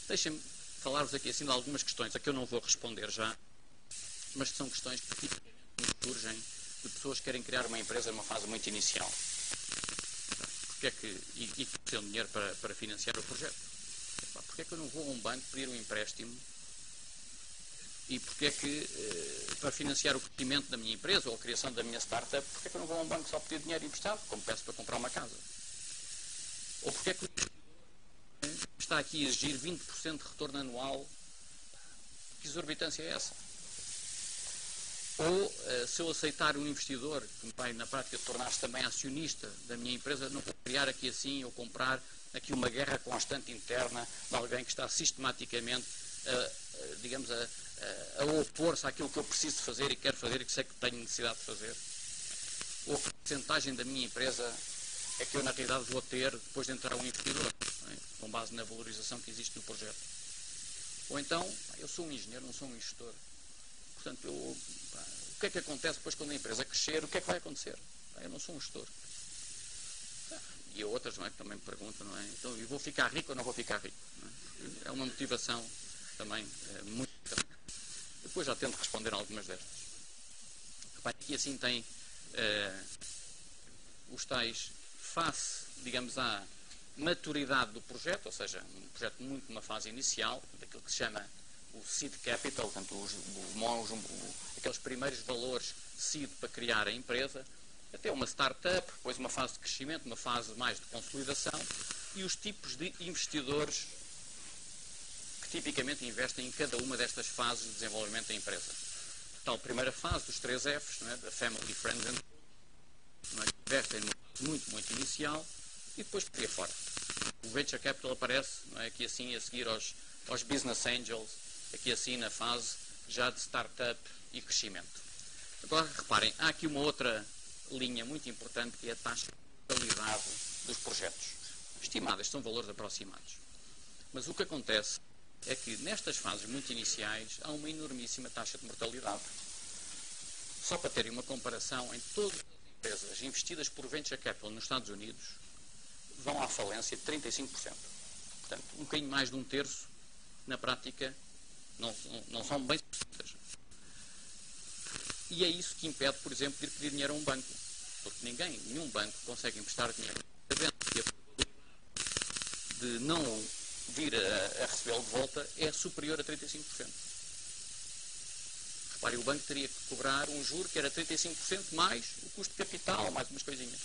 Deixem-me falar-vos aqui assim de algumas questões a que eu não vou responder já, mas que são questões que tipicamente surgem de pessoas que querem criar uma empresa numa fase muito inicial. Porque é que, e ter dinheiro para financiar o projeto. Porque é que eu não vou a um banco pedir um empréstimo? E porque é que, para financiar o crescimento da minha empresa ou a criação da minha startup, porque é que eu não vou a um banco só pedir dinheiro emprestado, como peço para comprar uma casa? Ou porque é que está aqui a exigir 20% de retorno anual? Que exorbitância é essa? Ou, se eu aceitar um investidor que me vai, na prática, tornar-se também acionista da minha empresa, não vou criar aqui assim ou comprar aqui uma guerra constante interna de alguém que está sistematicamente, digamos, a opor-se àquilo que eu preciso fazer e quero fazer e que sei que tenho necessidade de fazer? Ou que porcentagem da minha empresa é que eu, na realidade, vou ter depois de entrar um investidor, com base na valorização que existe no projeto? Ou então, eu sou um engenheiro, não sou um gestor. Portanto, o que é que acontece depois quando a empresa crescer? O que é que vai acontecer? Eu não sou um gestor. E outras, não é, que também me perguntam, não é? Então, eu vou ficar rico ou não vou ficar rico? É uma motivação também muito grande. Depois já tento responder a algumas destas. Aqui assim tem os tais face, digamos, à maturidade do projeto, ou seja, um projeto muito numa fase inicial, daquilo que se chama o seed capital, portanto, aqueles primeiros valores seed para criar a empresa, até uma startup, depois uma fase de crescimento, uma fase mais de consolidação, e os tipos de investidores tipicamente investem em cada uma destas fases de desenvolvimento da empresa. Tal primeira fase dos 3 Fs, não é? Da Family, Friends and não é? Investem numa fase muito, muito inicial e depois por aí fora. O Venture Capital aparece, não é? Aqui assim a seguir aos Business Angels, aqui assim na fase já de startup e crescimento. Agora reparem, há aqui uma outra linha muito importante que é a taxa de mortalidade dos projetos. Estimadas, são valores aproximados. Mas o que acontece é que nestas fases muito iniciais há uma enormíssima taxa de mortalidade. Só para terem uma comparação, em todas as empresas investidas por Venture Capital nos Estados Unidos vão à falência de 35%. Portanto, um bocadinho mais de um terço, na prática, não são bem sucedidas. E é isso que impede, por exemplo, de ir pedir dinheiro a um banco. Porque nenhum banco consegue emprestar dinheiro sabendo que a probabilidade de não vir a recebê-lo de volta é superior a 35%. Repare, o banco teria que cobrar um juro que era 35% mais o custo de capital, mais umas coisinhas.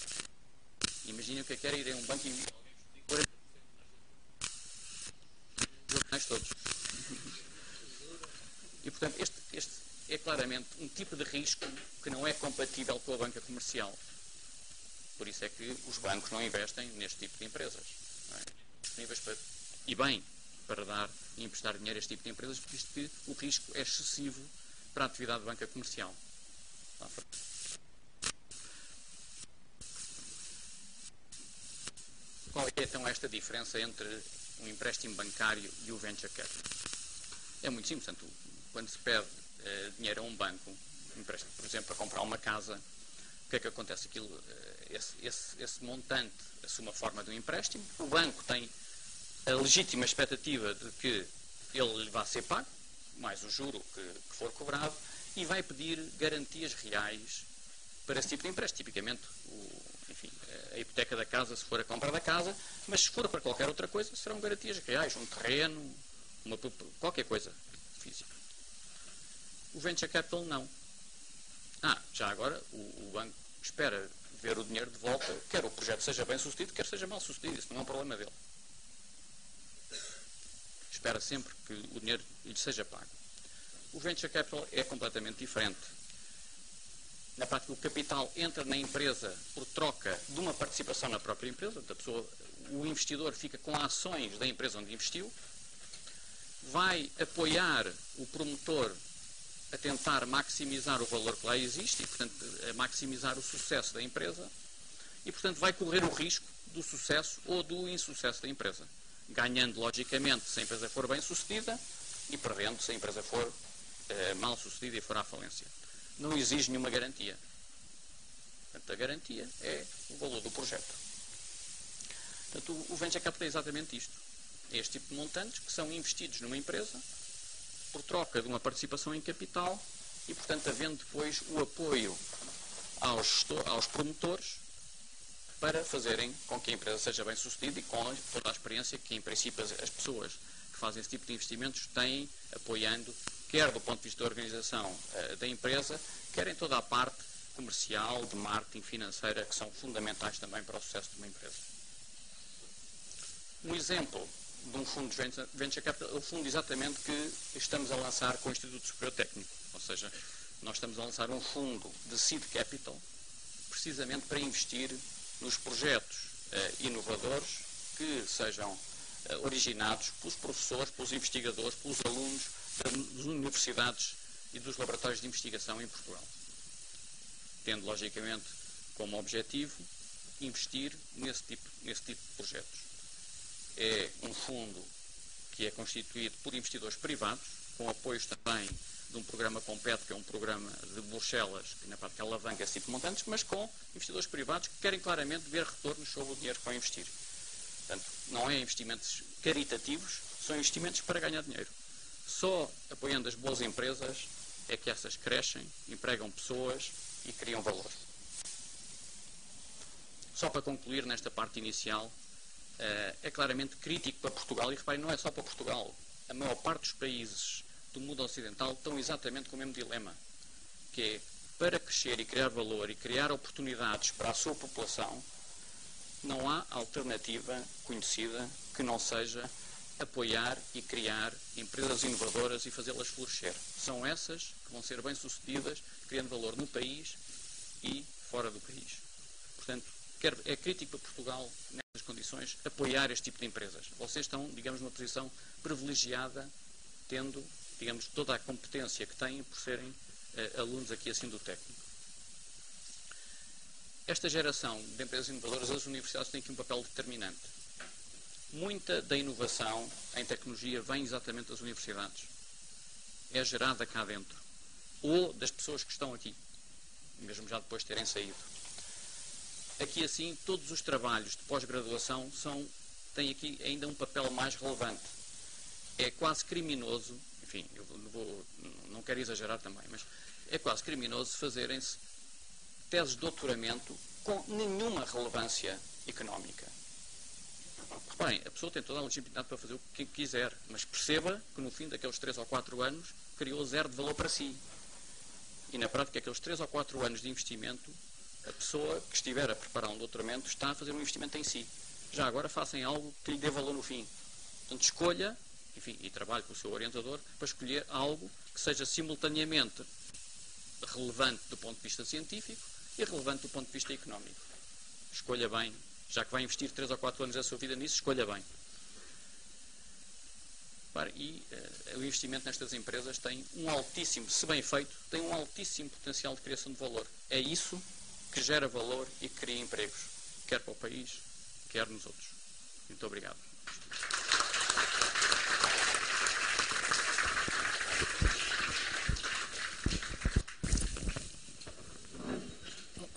Imaginem o que era ir a um banco e alguém os jornais todos. E, portanto, este é claramente um tipo de risco que não é compatível com a banca comercial. Por isso é que os bancos não investem neste tipo de empresas. Não é? E bem, para dar e emprestar dinheiro a este tipo de empresas, visto que o risco é excessivo para a atividade de banca comercial. Qual é então esta diferença entre um empréstimo bancário e o venture capital? É muito simples. Portanto, quando se pede dinheiro a um banco, empréstimo, por exemplo, para comprar uma casa, o que é que acontece? Esse montante assume a forma de um empréstimo, o banco tem a legítima expectativa de que ele lhe vá ser pago, mais o juro que for cobrado, e vai pedir garantias reais para esse tipo de empréstimo. Tipicamente, a hipoteca da casa, se for a compra da casa, mas se for para qualquer outra coisa, serão garantias reais, um terreno, qualquer coisa física. O Venture Capital não. Já agora, o banco espera ver o dinheiro de volta, quer o projeto seja bem sucedido, quer seja mal sucedido, isso não é um problema dele. Espera sempre que o dinheiro lhe seja pago. O Venture Capital é completamente diferente. Na prática, o capital entra na empresa por troca de uma participação na própria empresa, o investidor fica com ações da empresa onde investiu, vai apoiar o promotor a tentar maximizar o valor que lá existe e, portanto, a maximizar o sucesso da empresa e, portanto, vai correr o risco do sucesso ou do insucesso da empresa, ganhando, logicamente, se a empresa for bem sucedida e perdendo se a empresa for mal sucedida e for à falência. Não exige nenhuma garantia. Portanto, a garantia é o valor do projeto. Portanto, o Venture Capital é exatamente isto. É este tipo de montantes que são investidos numa empresa por troca de uma participação em capital e, portanto, havendo depois o apoio aos promotores para fazerem com que a empresa seja bem sucedida e com toda a experiência que, em princípio, as pessoas que fazem esse tipo de investimentos têm apoiando, quer do ponto de vista da organização da empresa, quer em toda a parte comercial, de marketing, financeira, que são fundamentais também para o sucesso de uma empresa. Um exemplo de um fundo de Venture Capital é o fundo exatamente que estamos a lançar com o Instituto Superior Técnico. Ou seja, nós estamos a lançar um fundo de Seed Capital precisamente para investir nos projetos inovadores que sejam originados pelos professores, pelos investigadores, pelos alunos das universidades e dos laboratórios de investigação em Portugal. Tendo, logicamente, como objetivo investir nesse tipo de projetos. É um fundo que é constituído por investidores privados, com apoios também de um programa Compete, que é um programa de Bruxelas, que na prática alavanca esse tipo de montantes, mas com investidores privados que querem claramente ver retornos sobre o dinheiro que vão investir. Portanto, não é investimentos caritativos, são investimentos para ganhar dinheiro. Só apoiando as boas empresas é que essas crescem, empregam pessoas e criam valor. Só para concluir nesta parte inicial, é claramente crítico para Portugal, e reparem, não é só para Portugal. A maior parte dos países do mundo ocidental estão exatamente com o mesmo dilema, que é, para crescer e criar valor e criar oportunidades para a sua população, não há alternativa conhecida que não seja apoiar e criar empresas inovadoras e fazê-las florescer. São essas que vão ser bem-sucedidas, criando valor no país e fora do país. Portanto, é crítico para Portugal, nestas condições, apoiar este tipo de empresas. Vocês estão, digamos, numa posição privilegiada, tendo, digamos, toda a competência que têm por serem alunos aqui assim do técnico. Esta geração de empresas inovadoras, as universidades têm aqui um papel determinante. Muita da inovação em tecnologia vem exatamente das universidades. É gerada cá dentro. Ou das pessoas que estão aqui, mesmo já depois de terem saído. Aqui assim, todos os trabalhos de pós-graduação têm aqui ainda um papel mais relevante. É quase criminoso, enfim, eu não quero exagerar também, mas é quase criminoso fazerem-se teses de doutoramento com nenhuma relevância económica. Reparem, a pessoa tem toda a legitimidade para fazer o que quiser, mas perceba que no fim daqueles 3 ou 4 anos criou zero de valor para si. E na prática, aqueles 3 ou 4 anos de investimento, a pessoa que estiver a preparar um doutoramento está a fazer um investimento em si. Já agora façam algo que lhe dê valor no fim. Portanto, escolha, enfim, e trabalhe com o seu orientador para escolher algo que seja simultaneamente relevante do ponto de vista científico e relevante do ponto de vista económico. Escolha bem. Já que vai investir 3 ou 4 anos da sua vida nisso, escolha bem. E o investimento nestas empresas tem um altíssimo, se bem feito, tem um altíssimo potencial de criação de valor. É isso que gera valor e que cria empregos, quer para o país, quer nos outros. Muito obrigado.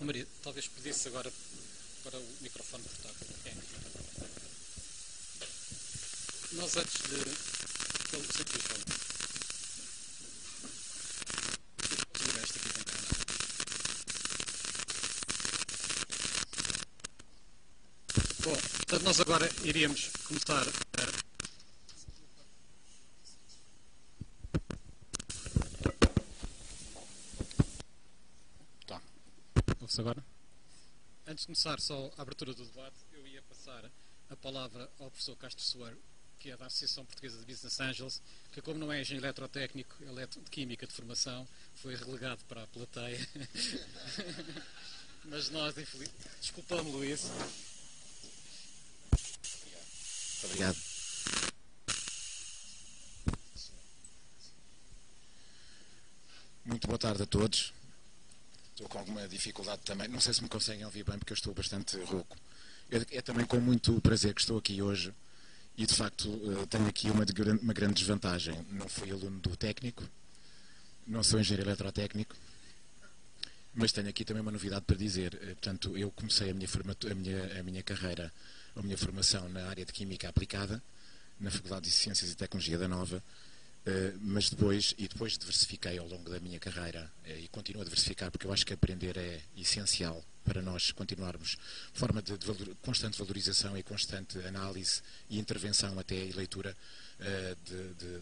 Maria, talvez pedisse agora para o microfone portátil. Nós antes de... Pelo sentido de forma. Este aqui tem câmera. Bom, portanto nós agora iríamos começar a... Tá. Ouve-se agora? Antes de começar só a abertura do debate, eu ia passar a palavra ao professor Castro Soeiro, que é da Associação Portuguesa de Business Angels, que como não é engenheiro eletrotécnico, ele é de química de formação, foi relegado para a plateia. Mas nós, desculpamos-lo isso. Obrigado. Muito boa tarde a todos. Estou com alguma dificuldade também. Não sei se me conseguem ouvir bem porque eu estou bastante rouco. É também com muito prazer que estou aqui hoje e de facto tenho aqui uma grande desvantagem. Não fui aluno do técnico, não sou engenheiro eletrotécnico, mas tenho aqui também uma novidade para dizer. Portanto, eu comecei a minha carreira, a minha formação na área de Química Aplicada, na Faculdade de Ciências e Tecnologia da Nova, mas depois diversifiquei ao longo da minha carreira e continuo a diversificar porque eu acho que aprender é essencial para nós continuarmos forma de constante valorização e constante análise e intervenção até e leitura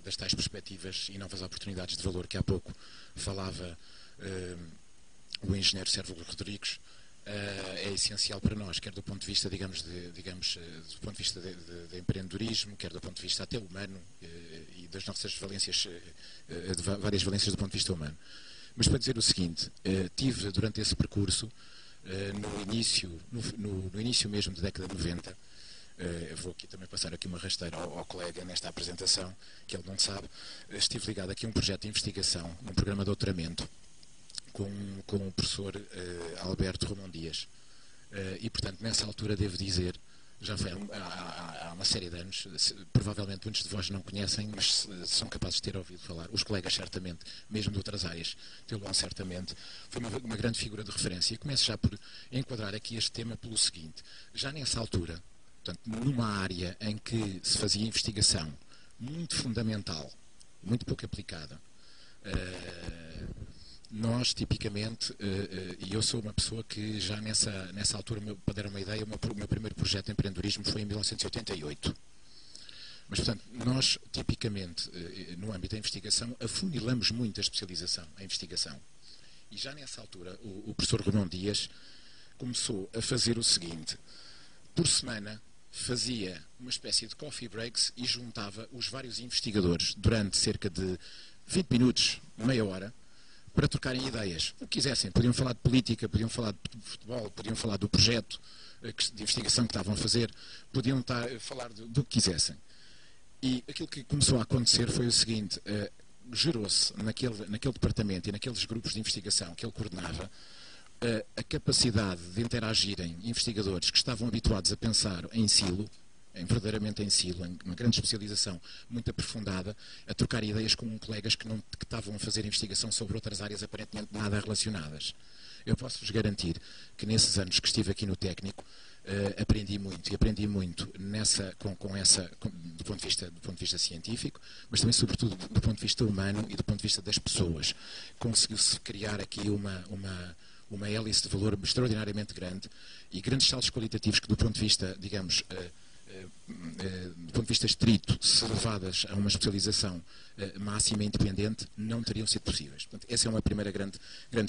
das tais perspectivas e novas oportunidades de valor que há pouco falava o engenheiro Sérvulo Rodrigues. É essencial para nós, quer do ponto de vista, do ponto de vista de empreendedorismo, quer do ponto de vista até humano e das nossas valências, de várias valências do ponto de vista humano. Mas para dizer o seguinte, tive durante esse percurso, no início mesmo da década de 90, eu vou aqui também passar aqui uma rasteira ao colega nesta apresentação, que ele não sabe, estive ligado aqui a um projeto de investigação, um programa de doutoramento, com o professor Alberto Romão Dias. E, portanto, nessa altura, devo dizer, já foi há uma série de anos, provavelmente muitos de vós não conhecem, mas são capazes de ter ouvido falar, os colegas certamente, mesmo de outras áreas, tê-lo certamente, foi uma grande figura de referência. E começo já por enquadrar aqui este tema pelo seguinte: já nessa altura, portanto, numa área em que se fazia investigação muito fundamental, muito pouco aplicada, nós, tipicamente, e eu sou uma pessoa que já nessa altura, para dar uma ideia, o meu primeiro projeto de empreendedorismo foi em 1988. Mas, portanto, nós, tipicamente, no âmbito da investigação, afunilamos muito a especialização, a investigação. E já nessa altura, o professor Romão Dias começou a fazer o seguinte: por semana, fazia uma espécie de coffee breaks e juntava os vários investigadores durante cerca de 20 minutos, meia hora, para trocarem ideias. O que quisessem. Podiam falar de política, podiam falar de futebol, podiam falar do projeto de investigação que estavam a fazer, podiam falar do que quisessem. E aquilo que começou a acontecer foi o seguinte, gerou-se naquele departamento e naqueles grupos de investigação que ele coordenava, a capacidade de interagirem investigadores que estavam habituados a pensar em silo, verdadeiramente em silo, em uma grande especialização muito aprofundada, a trocar ideias com colegas que estavam a fazer investigação sobre outras áreas aparentemente nada relacionadas. Eu posso-vos garantir que nesses anos que estive aqui no técnico, aprendi muito, e aprendi muito do ponto de vista científico, mas também sobretudo do ponto de vista humano e do ponto de vista das pessoas. Conseguiu-se criar aqui uma hélice de valor extraordinariamente grande e grandes saltos qualitativos que do ponto de vista, digamos, do ponto de vista estrito, se levadas a uma especialização máxima e independente, não teriam sido possíveis. Portanto, essa é uma primeira grande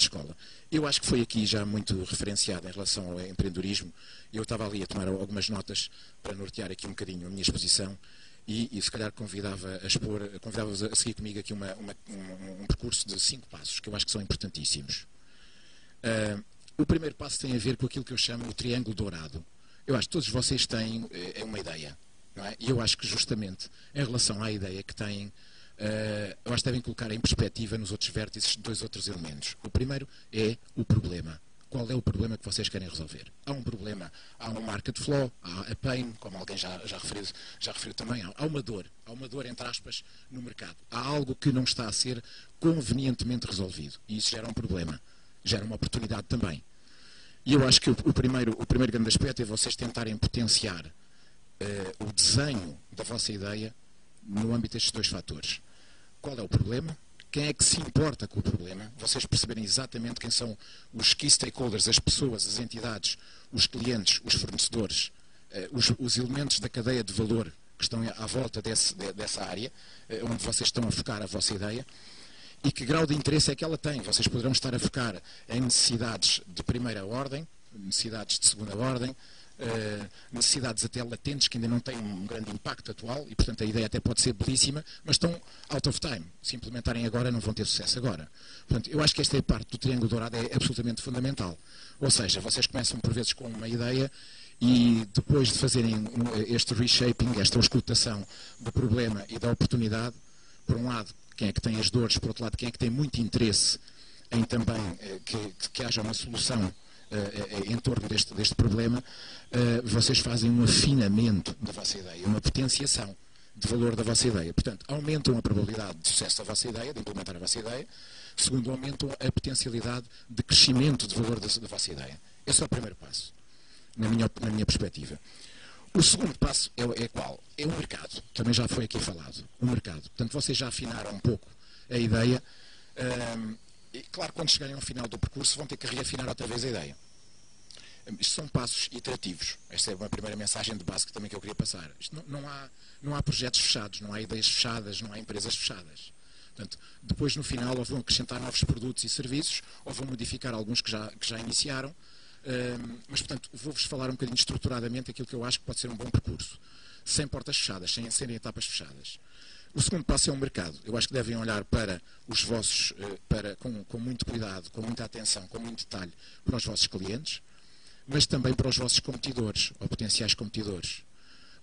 escola. Eu acho que foi aqui já muito referenciado em relação ao empreendedorismo. Eu estava ali a tomar algumas notas para nortear aqui um bocadinho a minha exposição e se calhar convidava-vos a seguir comigo aqui um percurso de 5 passos, que eu acho que são importantíssimos. O primeiro passo tem a ver com aquilo que eu chamo o triângulo dourado. Eu acho que todos vocês têm uma ideia, não é? E eu acho que justamente em relação à ideia que têm, eu acho que devem colocar em perspectiva nos outros vértices 2 outros elementos. O primeiro é o problema. Qual é o problema que vocês querem resolver? Há um problema, há um market flaw, há a pain, como alguém já referiu também, há uma dor, entre aspas, no mercado. Há algo que não está a ser convenientemente resolvido. E isso gera um problema, gera uma oportunidade também. E eu acho que o primeiro grande aspecto é vocês tentarem potenciar o desenho da vossa ideia no âmbito destes 2 fatores. Qual é o problema? Quem é que se importa com o problema? Vocês perceberem exatamente quem são os key stakeholders, as pessoas, as entidades, os clientes, os fornecedores, os elementos da cadeia de valor que estão à volta dessa área, onde vocês estão a focar a vossa ideia. E que grau de interesse é que ela tem? Vocês poderão estar a focar em necessidades de primeira ordem, necessidades de segunda ordem, necessidades até latentes que ainda não têm um grande impacto atual e, portanto, a ideia até pode ser belíssima, mas estão out of time. Se implementarem agora, não vão ter sucesso agora. Portanto, eu acho que esta parte do triângulo dourado é absolutamente fundamental. Ou seja, vocês começam por vezes com uma ideia e depois de fazerem este reshaping, esta auscultação do problema e da oportunidade, por um lado, quem é que tem as dores, por outro lado, quem é que tem muito interesse em também que haja uma solução em torno deste problema, vocês fazem um afinamento da vossa ideia, uma potenciação de valor da vossa ideia. Portanto, aumentam a probabilidade de sucesso da vossa ideia, de implementar a vossa ideia. Segundo, aumentam a potencialidade de crescimento de valor da vossa ideia. Esse é o primeiro passo, na minha perspectiva. O segundo passo é qual? É o mercado. Também já foi aqui falado. O mercado. Portanto, vocês já afinaram um pouco a ideia. E, claro, quando chegarem ao final do percurso, vão ter que reafinar outra vez a ideia. Isto são passos iterativos. Esta é uma primeira mensagem de base que também que eu queria passar. Não há projetos fechados, não há ideias fechadas, não há empresas fechadas. Portanto, depois, no final, ou vão acrescentar novos produtos e serviços, ou vão modificar alguns que já iniciaram. Mas, portanto, vou-vos falar um bocadinho estruturadamente aquilo que eu acho que pode ser um bom percurso. Sem portas fechadas, sem serem etapas fechadas. O segundo passo é o mercado. Eu acho que devem olhar para os vossos, com muito cuidado, com muita atenção, com muito detalhe, para os vossos clientes, mas também para os vossos competidores, ou potenciais competidores.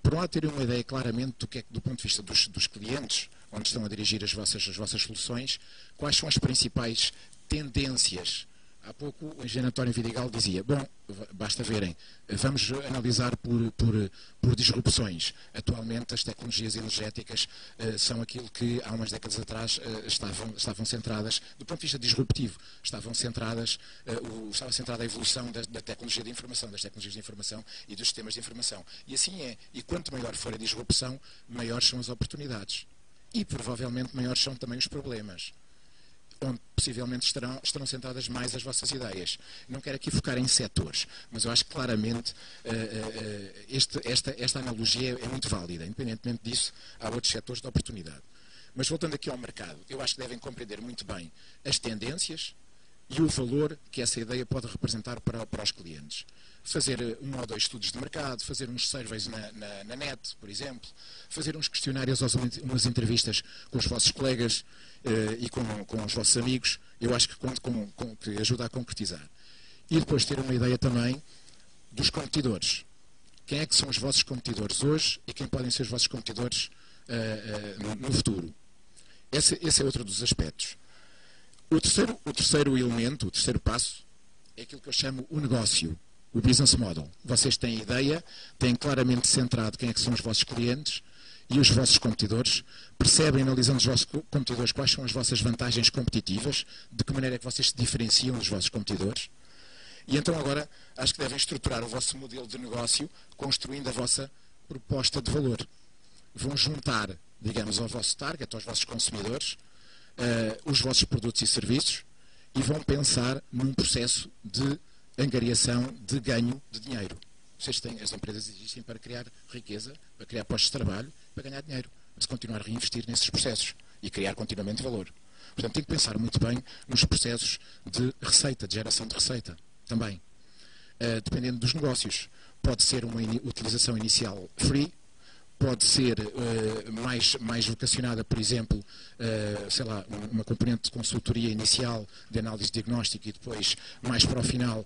Por um lado, terem uma ideia claramente do que é, do ponto de vista dos clientes, onde estão a dirigir as vossas soluções, quais são as principais tendências. Há pouco o engenheiro António Vidigal dizia, bom, basta verem, vamos analisar por disrupções. Atualmente as tecnologias energéticas são aquilo que há umas décadas atrás estavam centradas, do ponto de vista disruptivo, estava centrada a evolução da tecnologia de informação, das tecnologias de informação e dos sistemas de informação. E assim é. E quanto maior for a disrupção, maiores são as oportunidades. E provavelmente maiores são também os problemas, onde possivelmente estarão centradas mais as vossas ideias. Não quero aqui focar em setores, mas eu acho que claramente esta analogia é muito válida. Independentemente disso, há outros setores de oportunidade. Mas voltando aqui ao mercado, eu acho que devem compreender muito bem as tendências e o valor que essa ideia pode representar para os clientes. Fazer 1 ou 2 estudos de mercado, fazer uns surveys na net, por exemplo, fazer uns questionários, umas entrevistas com os vossos colegas e com os vossos amigos, eu acho que ajuda a concretizar. E depois ter uma ideia também dos competidores. Quem é que são os vossos competidores hoje e quem podem ser os vossos competidores no futuro. Esse é outro dos aspectos. O terceiro elemento, o terceiro passo, é aquilo que eu chamo o negócio, o business model. Vocês têm ideia, têm claramente centrado quem é que são os vossos clientes e os vossos competidores, percebem, analisando os vossos competidores, quais são as vossas vantagens competitivas, de que maneira é que vocês se diferenciam dos vossos competidores. E então agora acho que devem estruturar o vosso modelo de negócio construindo a vossa proposta de valor. Vão juntar, digamos, ao vosso target, aos vossos consumidores, os vossos produtos e serviços e vão pensar num processo de angariação de ganho de dinheiro. As empresas existem para criar riqueza, para criar postos de trabalho, para ganhar dinheiro, mas continuar a reinvestir nesses processos e criar continuamente valor. Portanto, tem que pensar muito bem nos processos de receita, de geração de receita, também. Dependendo dos negócios. Pode ser uma utilização inicial free, pode ser mais vocacionada, por exemplo, sei lá, uma componente de consultoria inicial, de análise de diagnóstico e depois, mais para o final,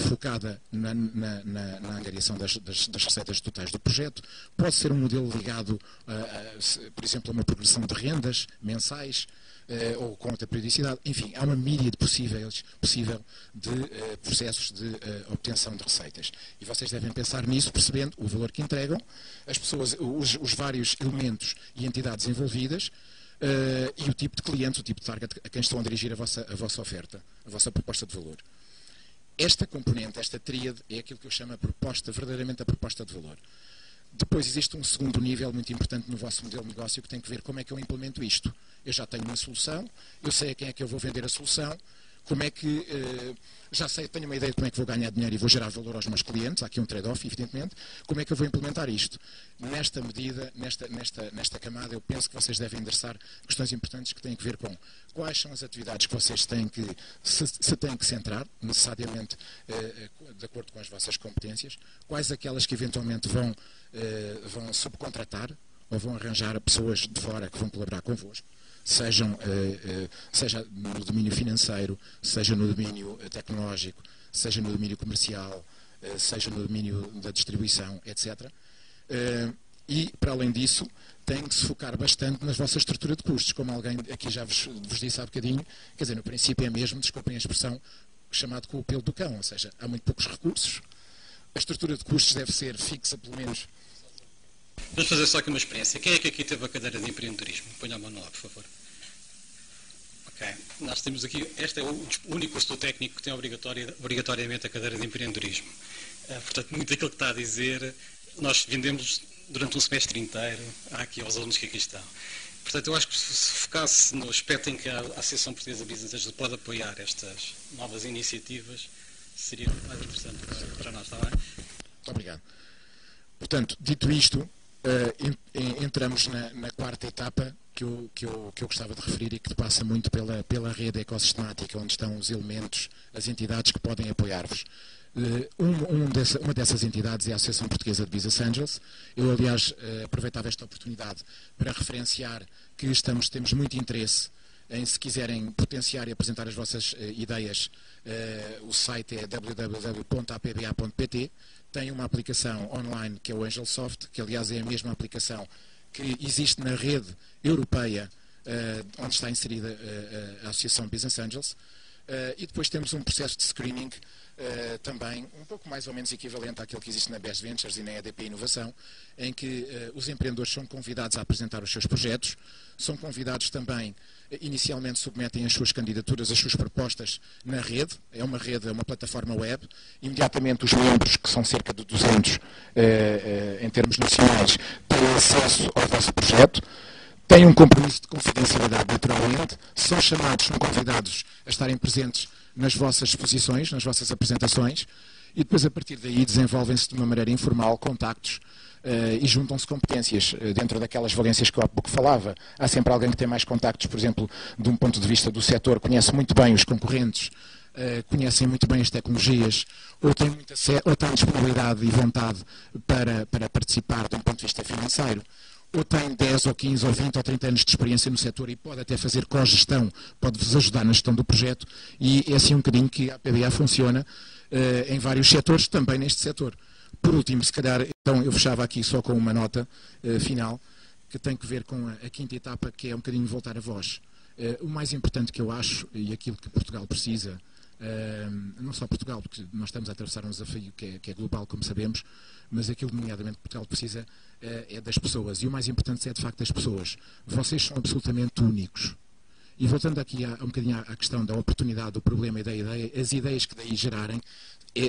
focada na angariação das receitas totais do projeto. Pode ser um modelo ligado, por exemplo, a uma progressão de rendas mensais, ou com outra periodicidade. Enfim, há uma míria possível de processos de obtenção de receitas. E vocês devem pensar nisso, percebendo o valor que entregam, as pessoas, os vários elementos e entidades envolvidas e o tipo de cliente, o tipo de target a quem estão a dirigir a vossa oferta, a vossa proposta de valor. Esta componente, esta tríade, é aquilo que eu chamo verdadeiramente a proposta de valor. Depois existe um segundo nível muito importante no vosso modelo de negócio que tem que ver como é que eu implemento isto. Eu já tenho uma solução, eu sei a quem é que eu vou vender a solução, como é que, já sei, tenho uma ideia de como é que vou ganhar dinheiro e vou gerar valor aos meus clientes, há aqui um trade-off, evidentemente, como é que eu vou implementar isto? Nesta medida, nesta camada, eu penso que vocês devem endereçar questões importantes que têm a ver com quais são as atividades que vocês têm que, se têm que centrar, necessariamente de acordo com as vossas competências, quais aquelas que eventualmente vão subcontratar ou vão arranjar pessoas de fora que vão colaborar convosco, seja no domínio financeiro, seja no domínio tecnológico, seja no domínio comercial, seja no domínio da distribuição, etc. E, para além disso, tem que se focar bastante na vossa estrutura de custos, como alguém aqui já vos disse há bocadinho, quer dizer, no princípio é mesmo, desculpem a expressão, chamado com o pelo do cão, ou seja, há muito poucos recursos, a estrutura de custos deve ser fixa, pelo menos. Vamos fazer só aqui uma experiência. Quem é que aqui teve a cadeira de empreendedorismo? Ponha a mão lá, por favor. Ok. Nós temos aqui, este é o único curso técnico que tem obrigatoriamente a cadeira de empreendedorismo. Portanto, muito daquilo que está a dizer, nós vendemos durante um semestre inteiro aqui aos alunos que aqui estão. Portanto, eu acho que se focasse no aspecto em que a Associação Portuguesa de Business Angels pode apoiar estas novas iniciativas, seria mais interessante para nós, está bem? Muito obrigado. Portanto, dito isto, entramos na quarta etapa que eu gostava de referir e que passa muito pela rede ecosistemática, onde estão os elementos, as entidades que podem apoiar-vos. Uma dessas entidades é a Associação Portuguesa de Business Angels. Eu, aliás, aproveitava esta oportunidade para referenciar que temos muito interesse em, se quiserem potenciar e apresentar as vossas ideias, o site é www.apba.pt. Tem uma aplicação online que é o Angelsoft, que aliás é a mesma aplicação que existe na rede europeia onde está inserida a Associação Business Angels. E depois temos um processo de screening também um pouco mais ou menos equivalente àquele que existe na Best Ventures e na EDP Inovação, em que os empreendedores são convidados a apresentar os seus projetos, são convidados também, inicialmente submetem as suas candidaturas, as suas propostas na rede, é uma plataforma web, imediatamente os membros, que são cerca de 200 em termos nacionais, têm acesso ao vosso projeto, têm um compromisso de confidencialidade naturalmente, são convidados a estarem presentes nas vossas exposições, nas vossas apresentações, e depois a partir daí desenvolvem-se de uma maneira informal contactos e juntam-se competências dentro daquelas valências que eu há pouco falava. Há sempre alguém que tem mais contactos, por exemplo, de um ponto de vista do setor, conhece muito bem os concorrentes, conhecem muito bem as tecnologias, ou têm disponibilidade e vontade para participar de um ponto de vista financeiro, ou tem 10 ou 15 ou 20 ou 30 anos de experiência no setor e pode até fazer cogestão, pode-vos ajudar na gestão do projeto, e é assim um bocadinho que a PBA funciona em vários setores, também neste setor. Por último, se calhar, então eu fechava aqui só com uma nota final, que tem que ver com a quinta etapa, que é um bocadinho voltar a vós. O mais importante que eu acho, e aquilo que Portugal precisa, não só Portugal, porque nós estamos a atravessar um desafio que é global, como sabemos, mas aquilo, nomeadamente, que Portugal precisa é das pessoas. E o mais importante é, de facto, as pessoas. Vocês são absolutamente únicos. E voltando aqui um bocadinho à questão da oportunidade, do problema e da ideia, as ideias que daí gerarem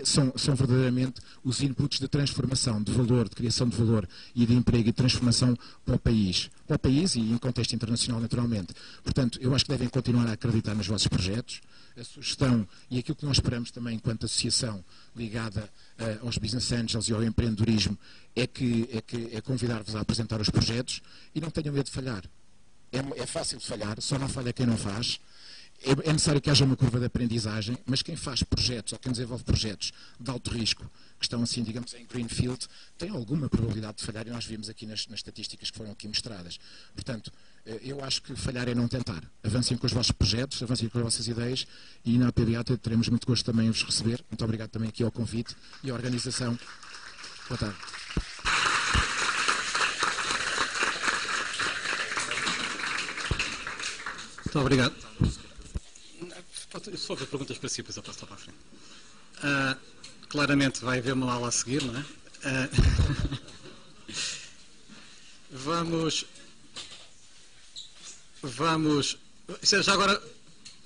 são verdadeiramente os inputs de transformação, de valor, de criação de valor e de emprego e de transformação para o país e em contexto internacional, naturalmente. Portanto, eu acho que devem continuar a acreditar nos vossos projetos. A sugestão e aquilo que nós esperamos também enquanto associação ligada aos business angels e ao empreendedorismo é convidar-vos a apresentar os projetos e não tenham medo de falhar. É fácil de falhar, só não falha quem não faz. É necessário que haja uma curva de aprendizagem, mas quem faz projetos ou quem desenvolve projetos de alto risco, que estão assim, digamos, em greenfield, tem alguma probabilidade de falhar, e nós vimos aqui nas estatísticas que foram aqui mostradas. Portanto, eu acho que falhar é não tentar. Avancem com os vossos projetos, avancem com as vossas ideias, e na PBA teremos muito gosto também em vos receber. Muito obrigado também aqui ao convite e à organização. Boa tarde. Muito obrigado. Só ver perguntas para si, depois eu passo lá para a frente. Claramente vai haver uma aula a seguir, não é? Vamos. Já agora,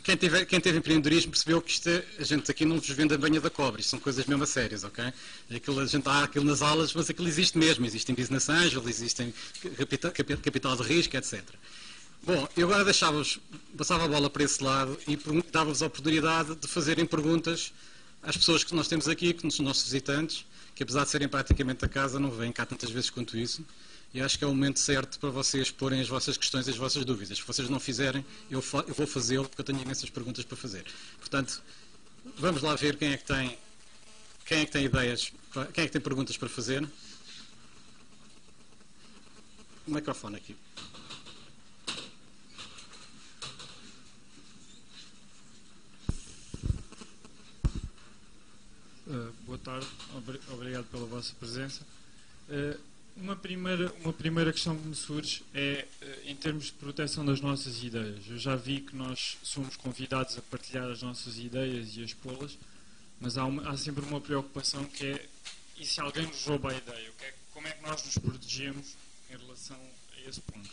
quem teve empreendedorismo percebeu que a gente aqui não vos vende a banha da cobra, isto são coisas mesmo a sérias, ok? A gente há aquilo nas aulas, mas aquilo existe mesmo, existem business angels, existem capital de risco, etc. Bom, eu agora passava a bola para esse lado e dava-vos a oportunidade de fazerem perguntas às pessoas que nós temos aqui, que são os nossos visitantes, que apesar de serem praticamente da casa, não vêm cá tantas vezes quanto isso. E acho que é o momento certo para vocês porem as vossas questões e as vossas dúvidas. Se vocês não fizerem, eu vou fazê-lo, porque eu tenho imensas perguntas para fazer. Portanto, vamos lá ver quem é que tem ideias, quem é que tem perguntas para fazer. O microfone aqui. Boa tarde, obrigado pela vossa presença. Uma primeira questão que me surge é em termos de proteção das nossas ideias. Eu já vi que nós somos convidados a partilhar as nossas ideias e a expô-las, mas há sempre uma preocupação que é: e se alguém nos rouba a ideia? Como é que nós nos protegemos em relação a esse ponto?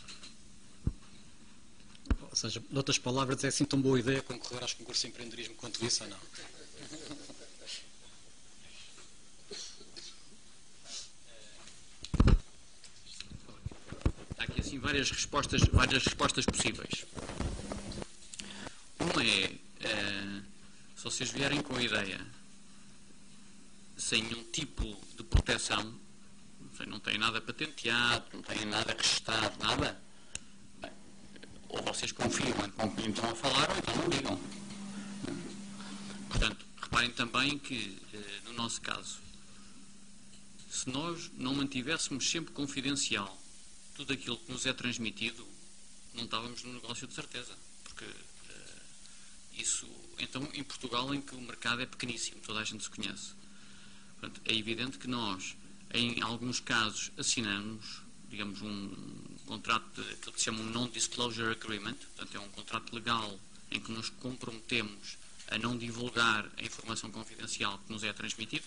Ou seja, de outras palavras, é assim tão boa ideia concorrer aos concursos de empreendedorismo quanto isso ou não? Aqui assim várias respostas possíveis. Uma é, se vocês vierem com a ideia sem nenhum tipo de proteção, não têm nada patenteado, não têm nada registado, nada, bem, ou vocês confiam com quem estão a falar, ou então não digam. Portanto, reparem também que, no nosso caso, se nós não mantivéssemos sempre confidencial tudo aquilo que nos é transmitido, não estávamos no negócio de certeza. Porque isso, então, em Portugal, em que o mercado é pequeníssimo, toda a gente se conhece. Portanto, é evidente que nós, em alguns casos, assinamos, digamos, um contrato, aquilo que se chama um Non-Disclosure Agreement, portanto, é um contrato legal em que nos comprometemos a não divulgar a informação confidencial que nos é transmitida.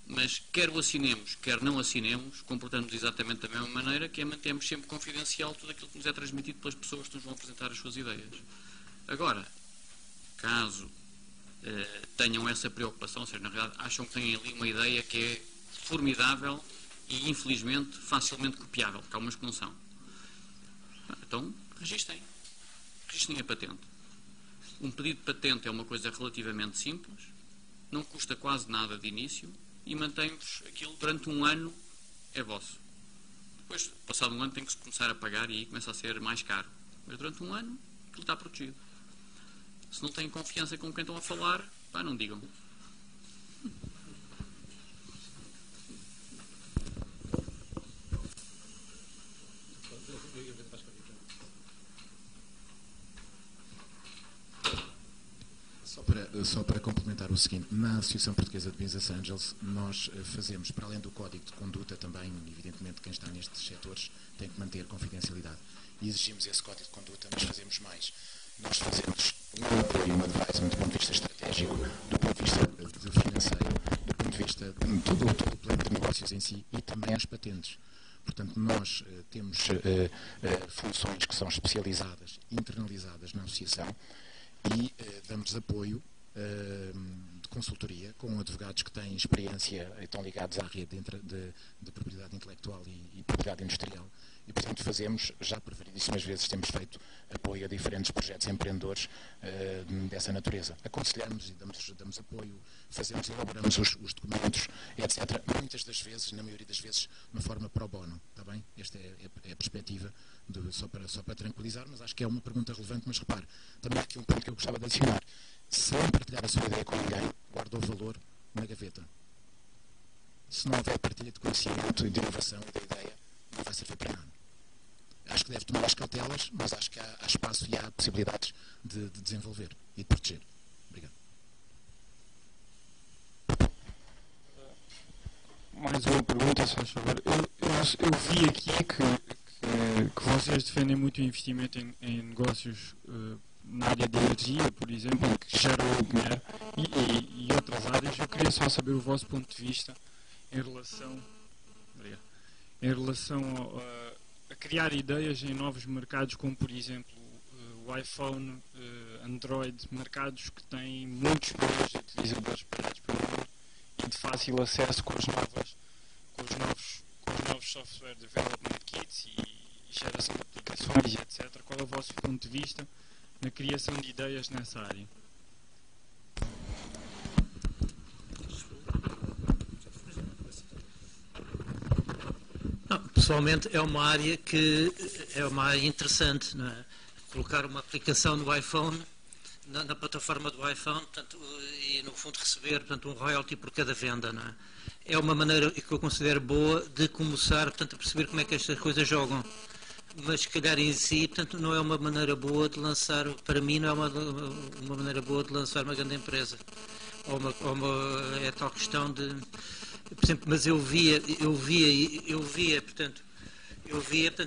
Mas quer o assinemos, quer não assinemos, comportamos exatamente da mesma maneira, que é mantemos sempre confidencial tudo aquilo que nos é transmitido pelas pessoas que nos vão apresentar as suas ideias. Agora, caso tenham essa preocupação, ou seja, na realidade acham que têm ali uma ideia que é formidável e, infelizmente, facilmente copiável, porque há umas que não são. Então, registrem a patente. Um pedido de patente é uma coisa relativamente simples, não custa quase nada de início e mantém-vos aquilo durante um ano, é vosso. Depois, passado um ano, tem que se começar a pagar e aí começa a ser mais caro. Mas durante um ano, aquilo está protegido. Se não têm confiança com quem estão a falar, pá, não digam. Só para complementar o seguinte, na Associação Portuguesa de Business Angels nós fazemos, para além do código de conduta também, evidentemente quem está nestes setores tem que manter confidencialidade e exigimos esse código de conduta, mas fazemos mais. Nós fazemos um apoio, um advisement do ponto de vista estratégico, do ponto de vista financeiro, do ponto de vista de todo o plano de negócios em si e também às patentes. Portanto, nós temos funções que são especializadas, internalizadas na Associação e damos apoio de consultoria com advogados que têm experiência e estão ligados à rede de propriedade intelectual e propriedade industrial e, portanto, fazemos, já por variedíssimas vezes temos feito apoio a diferentes projetos empreendedores dessa natureza. Aconselhamos e damos apoio, elaboramos os documentos, etc. Muitas das vezes, na maioria das vezes, de uma forma pro bono, está bem? Esta é a perspectiva, só para tranquilizar, mas acho que é uma pergunta relevante, mas repare, também há aqui um ponto que eu gostava de adicionar. Se não partilhar a sua ideia com ninguém, guarda o valor na gaveta. Se não houver partilha de conhecimento e de inovação e da ideia, não vai servir para nada. Acho que deve tomar as cautelas, mas acho que há espaço e há possibilidades de desenvolver e de proteger. Obrigado. Mais uma pergunta, se faz favor. Eu vi aqui que vocês defendem muito o investimento em negócios na área de energia, por exemplo, que geram dinheiro e outras áreas. Eu queria só saber o vosso ponto de vista em relação a criar ideias em novos mercados, como por exemplo o iPhone, Android, mercados que têm muitos milhões de utilizadores espalhados pelo mundo e de fácil acesso com os novos software development kits e geração de aplicações, etc. Qual é o vosso ponto de vista na criação de ideias nessa área? Não, pessoalmente é uma área interessante, não é? Colocar uma aplicação no iPhone, na plataforma do iPhone, portanto, e no fundo receber, portanto, um royalty por cada venda, não é? É uma maneira que eu considero boa de começar, portanto, a perceber como é que estas coisas jogam. Mas se calhar em si, portanto, não é uma maneira boa de lançar, para mim não é uma maneira boa de lançar uma grande empresa. É tal questão de, por exemplo, mas eu via, portanto,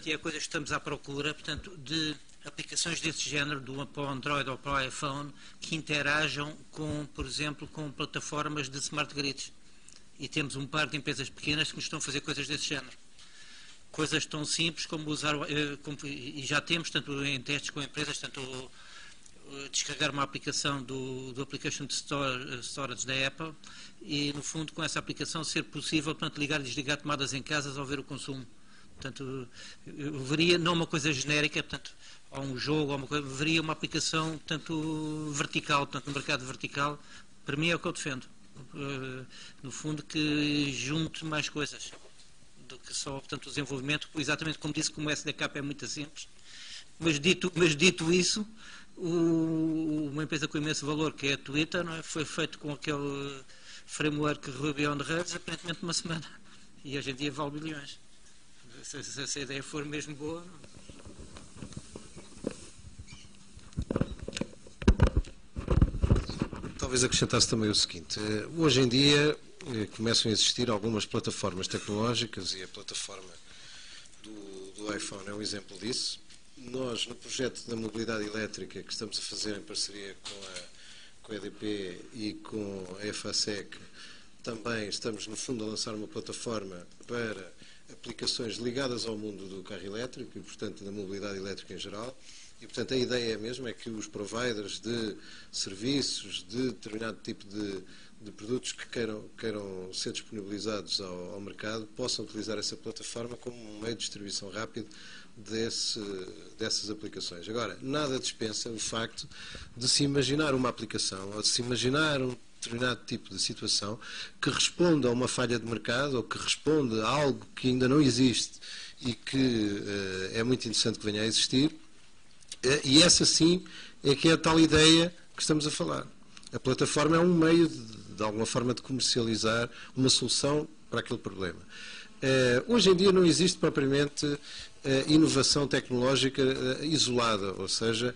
e é coisa que estamos à procura, portanto, de aplicações desse género, para o Android ou para o iPhone, que interajam com, por exemplo, com plataformas de smart grids. E temos um par de empresas pequenas que nos estão a fazer coisas desse género. Coisas tão simples como usar, e já temos, tanto em testes com empresas, tanto descarregar uma aplicação do Application Storage da Apple e, no fundo, com essa aplicação ser possível, portanto, ligar e desligar tomadas em casas ao ver o consumo. Portanto, eu veria, não uma coisa genérica, portanto, ou um jogo, ou uma coisa, veria uma aplicação, portanto, vertical, portanto, no mercado vertical, para mim é o que eu defendo. No fundo, que junte mais coisas do que só, portanto, o desenvolvimento, exatamente como disse, como o SDK é muito simples, mas dito isso, uma empresa com imenso valor, que é a Twitter, não é? Foi feito com aquele framework Ruby on Rails, aparentemente uma semana, e hoje em dia vale bilhões. Se essa ideia for mesmo boa, não. Talvez acrescentasse também o seguinte, hoje em dia começam a existir algumas plataformas tecnológicas e a plataforma do iPhone é um exemplo disso. Nós, no projeto da mobilidade elétrica que estamos a fazer em parceria com a EDP e com a FASEC, também estamos, no fundo, a lançar uma plataforma para aplicações ligadas ao mundo do carro elétrico e, portanto, da mobilidade elétrica em geral. E, portanto, a ideia mesmo é que os providers de serviços, de determinado tipo de produtos que queiram ser disponibilizados ao mercado, possam utilizar essa plataforma como um meio de distribuição rápido dessas aplicações. Agora, nada dispensa o facto de se imaginar uma aplicação ou de se imaginar determinado tipo de situação que responde a uma falha de mercado ou que responde a algo que ainda não existe e que é muito interessante que venha a existir. E essa sim é que é a tal ideia que estamos a falar. A plataforma é um meio, de alguma forma, de comercializar uma solução para aquele problema. Hoje em dia não existe propriamente inovação tecnológica isolada, ou seja,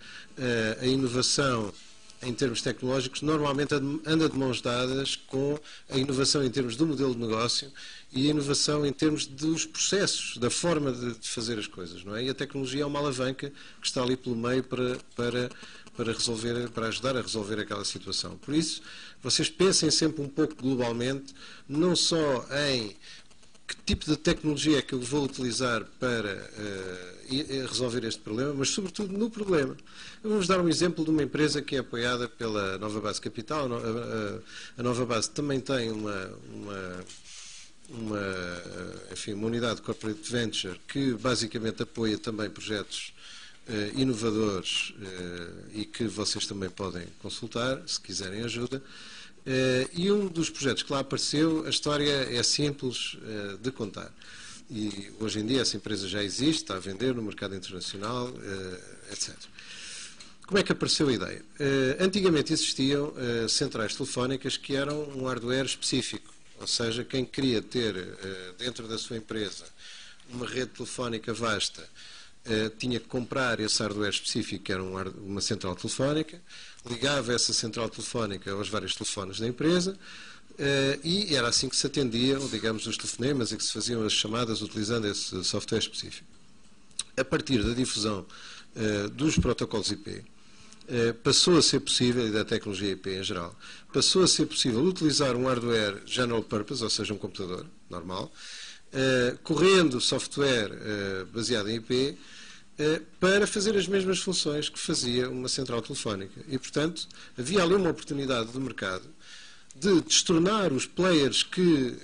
a inovação em termos tecnológicos normalmente anda de mãos dadas com a inovação em termos do modelo de negócio e a inovação em termos dos processos, da forma de fazer as coisas, não é? E a tecnologia é uma alavanca que está ali pelo meio para ajudar a resolver aquela situação. Por isso, vocês pensem sempre um pouco globalmente, não só em que tipo de tecnologia é que eu vou utilizar para resolver este problema, mas sobretudo no problema. Eu vou-vos dar um exemplo de uma empresa que é apoiada pela Nova Base Capital. A Nova Base também tem uma unidade de Corporate Venture que basicamente apoia também projetos inovadores e que vocês também podem consultar, se quiserem ajuda. E um dos projetos que lá apareceu, a história é simples de contar. E hoje em dia essa empresa já existe, está a vender no mercado internacional, etc. Como é que apareceu a ideia? Antigamente existiam centrais telefónicas que eram um hardware específico, ou seja, quem queria ter dentro da sua empresa uma rede telefónica vasta tinha que comprar esse hardware específico, que era uma central telefónica, ligava essa central telefónica aos vários telefones da empresa e era assim que se atendiam, digamos, os telefonemas e que se faziam as chamadas utilizando esse software específico. A partir da difusão dos protocolos IP, passou a ser possível, e da tecnologia IP em geral, passou a ser possível utilizar um hardware general purpose, ou seja, um computador normal, correndo software baseado em IP, para fazer as mesmas funções que fazia uma central telefónica. E, portanto, havia ali uma oportunidade do mercado de destornar os players que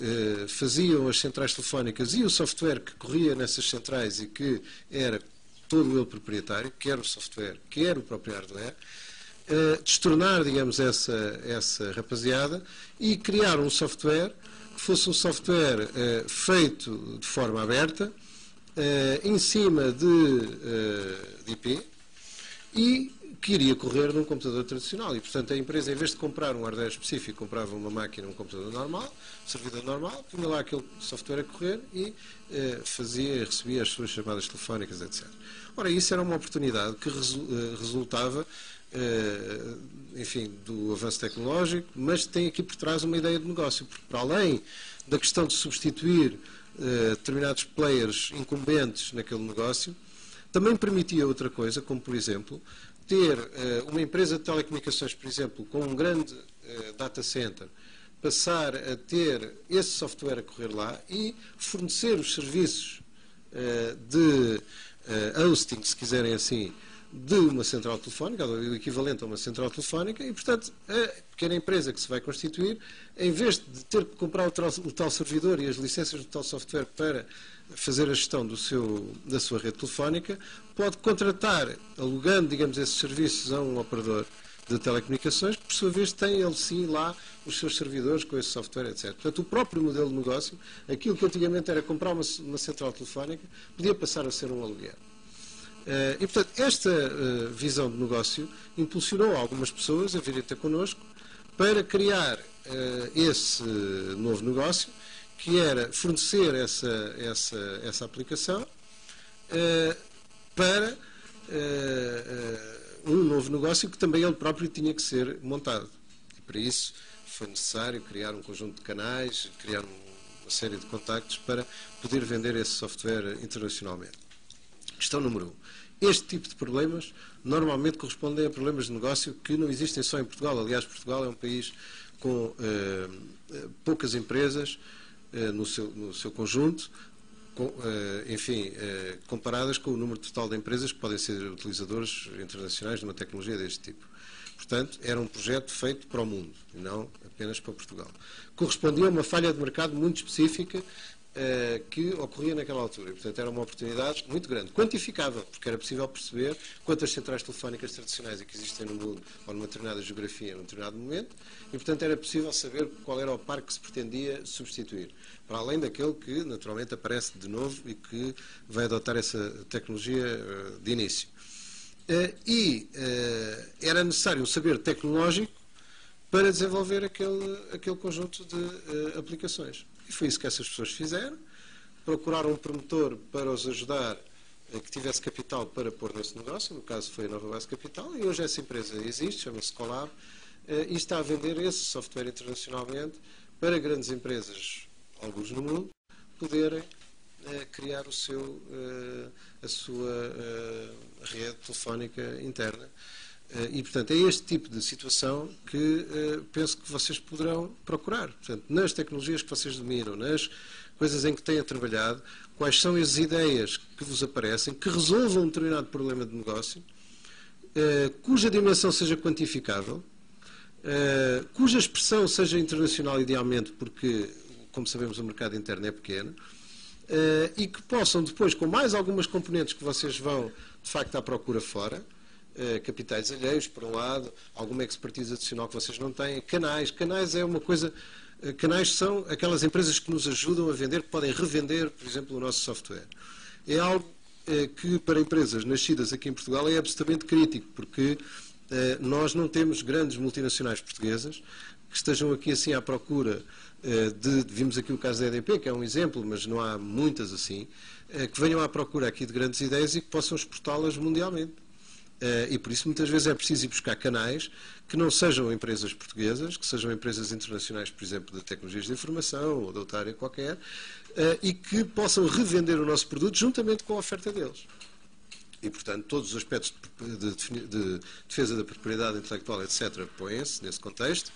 faziam as centrais telefónicas e o software que corria nessas centrais e que era todo ele proprietário, quer o software, quer o próprio hardware, destornar, digamos, essa rapaziada e criar um software que fosse um software feito de forma aberta, em cima de IP e que iria correr num computador tradicional. E, portanto, a empresa, em vez de comprar um hardware específico, comprava uma máquina, um computador normal, um servidor normal, punha lá aquele software a correr e recebia as suas chamadas telefónicas, etc. Ora, isso era uma oportunidade que resultava, enfim, do avanço tecnológico, mas tem aqui por trás uma ideia de negócio, porque para além da questão de substituir determinados players incumbentes naquele negócio, também permitia outra coisa, como por exemplo, ter uma empresa de telecomunicações, por exemplo, com um grande data center, passar a ter esse software a correr lá e fornecer os serviços de hosting, se quiserem assim, de uma central telefónica, o equivalente a uma central telefónica, e, portanto, a pequena empresa que se vai constituir, em vez de ter que comprar o tal servidor e as licenças do tal software para fazer a gestão da sua rede telefónica, pode contratar, alugando, digamos, esses serviços a um operador de telecomunicações, que, por sua vez, tem ele sim lá os seus servidores com esse software, etc. Portanto, o próprio modelo de negócio, aquilo que antigamente era comprar uma central telefónica, podia passar a ser um aluguer. E, portanto, esta visão de negócio impulsionou algumas pessoas a virem ter connosco para criar esse novo negócio, que era fornecer essa aplicação para um novo negócio que também ele próprio tinha que ser montado. E para isso foi necessário criar um conjunto de canais, criar uma série de contactos para poder vender esse software internacionalmente. Questão número 1. Este tipo de problemas normalmente correspondem a problemas de negócio que não existem só em Portugal. Aliás, Portugal é um país com poucas empresas no seu conjunto, comparadas com o número total de empresas que podem ser utilizadores internacionais de uma tecnologia deste tipo. Portanto, era um projeto feito para o mundo, e não apenas para Portugal. Correspondia a uma falha de mercado muito específica que ocorria naquela altura. E, portanto, era uma oportunidade muito grande, quantificável, porque era possível perceber quantas centrais telefónicas tradicionais que existem no mundo, ou numa determinada geografia, num determinado momento, e, portanto, era possível saber qual era o par que se pretendia substituir, para além daquele que, naturalmente, aparece de novo e que vai adotar essa tecnologia de início. Era necessário um saber tecnológico para desenvolver aquele conjunto de aplicações. E foi isso que essas pessoas fizeram. Procuraram um promotor para os ajudar, que tivesse capital para pôr nesse negócio. No caso foi a Nova Base Capital. E hoje essa empresa existe, chama-se Colab, e está a vender esse software internacionalmente para grandes empresas, alguns no mundo, poderem criar a sua rede telefónica interna. E, portanto, é este tipo de situação que penso que vocês poderão procurar. Portanto, nas tecnologias que vocês dominam, nas coisas em que têm trabalhado, quais são as ideias que vos aparecem, que resolvam um determinado problema de negócio, cuja dimensão seja quantificável, cuja expressão seja internacional idealmente, porque, como sabemos, o mercado interno é pequeno, e que possam depois, com mais algumas componentes que vocês vão, de facto, à procura fora, capitais alheios, por um lado, alguma expertise adicional que vocês não têm, canais é uma coisa, canais são aquelas empresas que nos ajudam a vender, que podem revender, por exemplo, o nosso software. É algo que para empresas nascidas aqui em Portugal é absolutamente crítico, porque nós não temos grandes multinacionais portuguesas que estejam aqui assim à procura vimos aqui o caso da EDP, que é um exemplo, mas não há muitas assim, que venham à procura aqui de grandes ideias e que possam exportá-las mundialmente. E por isso muitas vezes é preciso ir buscar canais que não sejam empresas portuguesas, que sejam empresas internacionais, por exemplo, de tecnologias de informação ou de outra área qualquer, e que possam revender o nosso produto juntamente com a oferta deles. E, portanto, todos os aspectos de defesa da propriedade intelectual, etc., põem-se nesse contexto.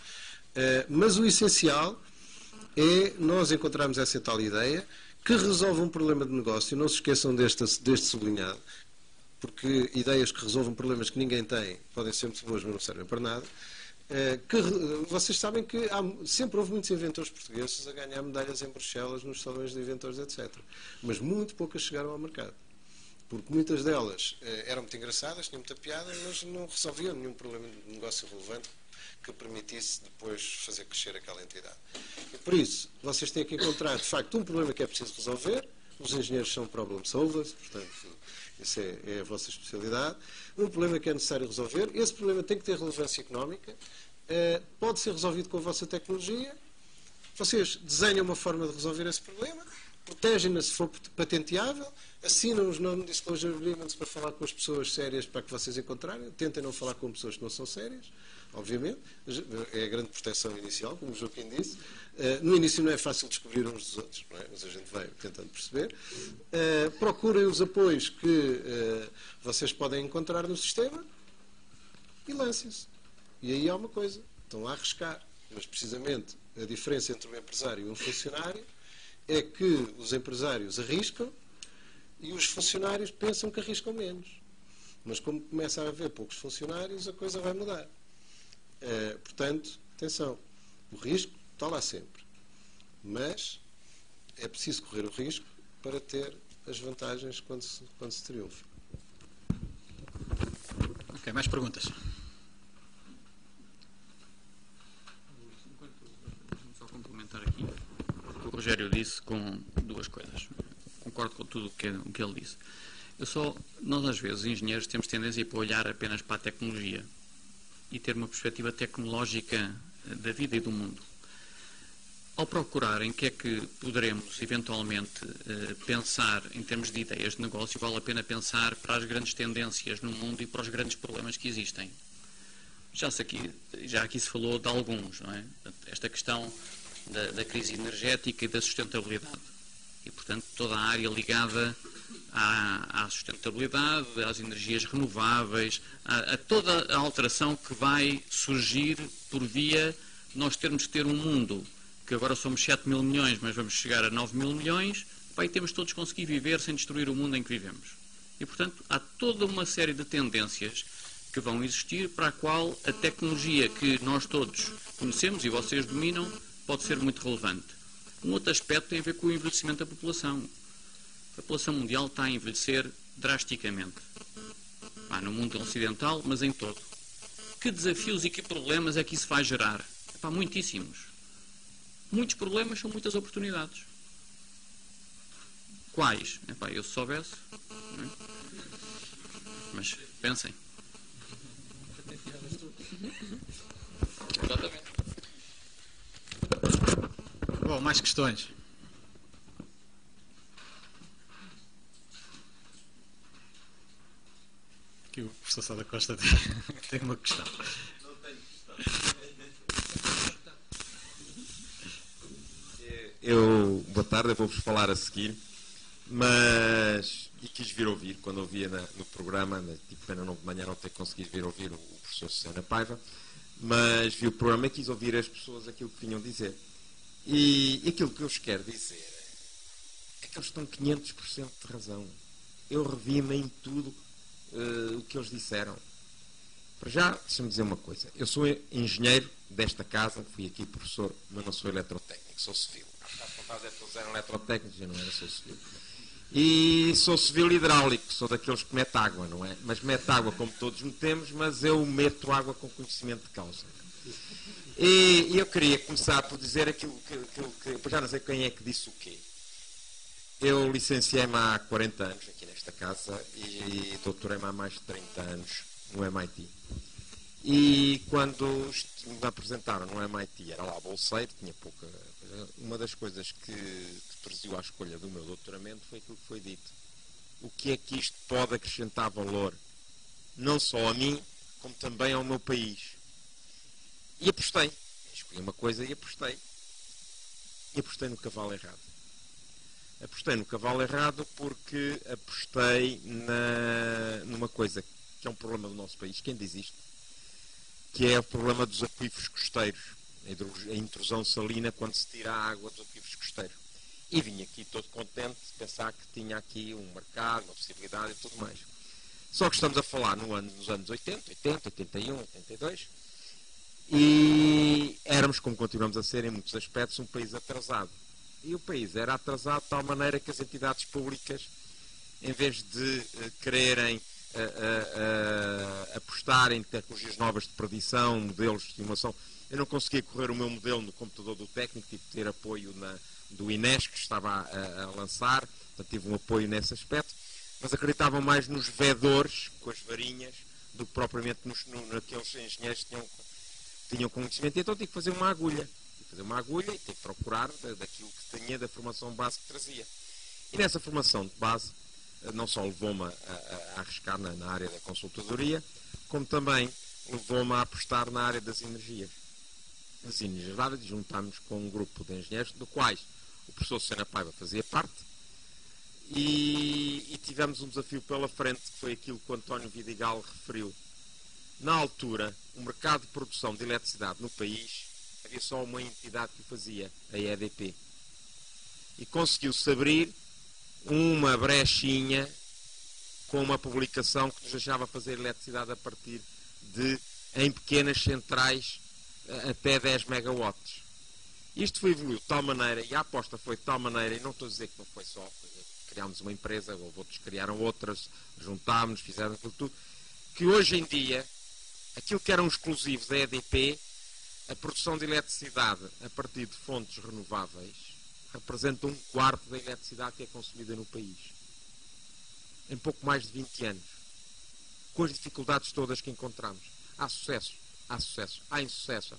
Mas o essencial é nós encontrarmos essa tal ideia que resolve um problema de negócio. Não se esqueçam deste sublinhado, porque ideias que resolvam problemas que ninguém tem podem ser muito boas, mas não servem para nada. Vocês sabem que sempre houve muitos inventores portugueses a ganhar medalhas em Bruxelas nos salões de inventores, etc. Mas muito poucas chegaram ao mercado. Porque muitas delas eram muito engraçadas, tinham muita piada, mas não resolviam nenhum problema de negócio relevante que permitisse depois fazer crescer aquela entidade. E por isso, vocês têm que encontrar, de facto, um problema que é preciso resolver. Os engenheiros são problem solvers, portanto, isso é a vossa especialidade. Um problema que é necessário resolver. Esse problema tem que ter relevância económica. Pode ser resolvido com a vossa tecnologia. Vocês desenham uma forma de resolver esse problema, protegem-na se for patenteável, assinam os non-disclosure agreements para falar com as pessoas sérias para que vocês encontrarem. Tentem não falar com pessoas que não são sérias, obviamente. É a grande proteção inicial, como o Joaquim disse. No início não é fácil descobrir uns dos outros, não é? Mas a gente vai tentando perceber. Procurem os apoios que vocês podem encontrar no sistema e lancem-se. E aí há uma coisa, estão a arriscar. Mas precisamente a diferença entre um empresário e um funcionário é que os empresários arriscam e os funcionários pensam que arriscam menos. Mas como começa a haver poucos funcionários, a coisa vai mudar. Portanto, atenção, o risco está lá sempre. Mas é preciso correr o risco para ter as vantagens quando se triunfa. Ok, mais perguntas? Vou só complementar aqui o que o Rogério disse com duas coisas. Concordo com tudo o que ele disse. Nós às vezes, engenheiros, temos tendência para olhar apenas para a tecnologia e ter uma perspectiva tecnológica da vida e do mundo. Ao procurar em que é que poderemos eventualmente pensar em termos de ideias de negócio, vale a pena pensar para as grandes tendências no mundo e para os grandes problemas que existem. Já aqui se falou de alguns, não é? Esta questão da crise energética e da sustentabilidade. E, portanto, toda a área ligada à sustentabilidade, às energias renováveis, a toda a alteração que vai surgir por via de nós termos que ter um mundo que agora somos 7 mil milhões, mas vamos chegar a 9 mil milhões, temos todos conseguir viver sem destruir o mundo em que vivemos. E, portanto, há toda uma série de tendências que vão existir para a qual a tecnologia que nós todos conhecemos e vocês dominam pode ser muito relevante. Um outro aspecto tem a ver com o envelhecimento da população. A população mundial está a envelhecer drasticamente. No mundo ocidental, mas em todo. Que desafios e que problemas é que isso vai gerar? Muitíssimos. Muitos problemas são muitas oportunidades. Quais? Eu se soubesse. Não é? Mas pensem. Exatamente. Bom, mais questões? Aqui o professor Sá da Costa tem uma questão. Não tenho questão. Boa tarde, eu vou-vos falar a seguir, e quis vir ouvir, quando ouvia no programa, tipo pena de manhã não ter conseguido vir ouvir o professor Susana Paiva, mas vi o programa e quis ouvir as pessoas aquilo que vinham dizer. E aquilo que eu vos quero dizer é que eles estão 500% de razão. Eu revi-me em tudo o que eles disseram. Para já, deixa-me dizer uma coisa. Eu sou engenheiro desta casa, fui aqui professor, mas não sou eletrotécnico, sou civil. Todos eram eletrotécnicos, eu não era, sou civil. E sou civil hidráulico, sou daqueles que mete água, não é? Mas mete água como todos metemos, mas eu meto água com conhecimento de causa. E eu queria começar por dizer aquilo que já não sei quem é que disse o quê. Eu licenciei-me há 40 anos aqui nesta casa e doutorei-me há mais de 30 anos no MIT. E quando me apresentaram no MIT, era lá bolseiro, tinha pouca... Uma das coisas que presidiu à escolha do meu doutoramento foi aquilo que foi dito. O que é que isto pode acrescentar valor? Não só a mim, como também ao meu país. E apostei. Escolhi uma coisa e apostei. E apostei no cavalo errado. Apostei no cavalo errado porque apostei numa coisa que é um problema do nosso país, que ainda existe, que é o problema dos aquíferos costeiros. A intrusão salina quando se tira a água dos aquíferos costeiros. E vim aqui todo contente de pensar que tinha aqui um mercado, uma possibilidade e tudo mais. Só que estamos a falar nos anos 80, 81, 82, e éramos, como continuamos a ser em muitos aspectos, um país atrasado. E o país era atrasado de tal maneira que as entidades públicas, em vez de quererem apostar em tecnologias novas de predição, modelos de estimação, eu não conseguia correr o meu modelo no computador do técnico, tive que ter apoio do INES, que estava a lançar, portanto tive um apoio nesse aspecto, mas acreditavam mais nos vedores, com as varinhas, do que propriamente naqueles engenheiros que tinham conhecimento. E então tive que fazer uma agulha. E tive que procurar daquilo que tinha, da formação base que trazia. E nessa formação de base, não só levou-me a arriscar na área da consultadoria, como também levou-me a apostar na área das energias. As energias várias, juntámos com um grupo de engenheiros, do quais o professor Susana Paiva fazia parte, e tivemos um desafio pela frente, que foi aquilo que o António Vidigal referiu. Na altura, o mercado de produção de eletricidade no país, havia só uma entidade que o fazia, a EDP. E conseguiu-se abrir uma brechinha com uma publicação que nos deixava fazer eletricidade a partir em pequenas centrais até 10 megawatts. Isto foi evoluiu de tal maneira, e a aposta foi de tal maneira, e não estou a dizer que não foi só, criámos uma empresa, ou outros criaram outras, juntámos-nos, fizeram aquilo tudo, que hoje em dia, aquilo que eram exclusivos da EDP, a produção de eletricidade a partir de fontes renováveis, representa 1/4 da eletricidade que é consumida no país. Em pouco mais de 20 anos. Com as dificuldades todas que encontramos. Há sucesso, há insucesso.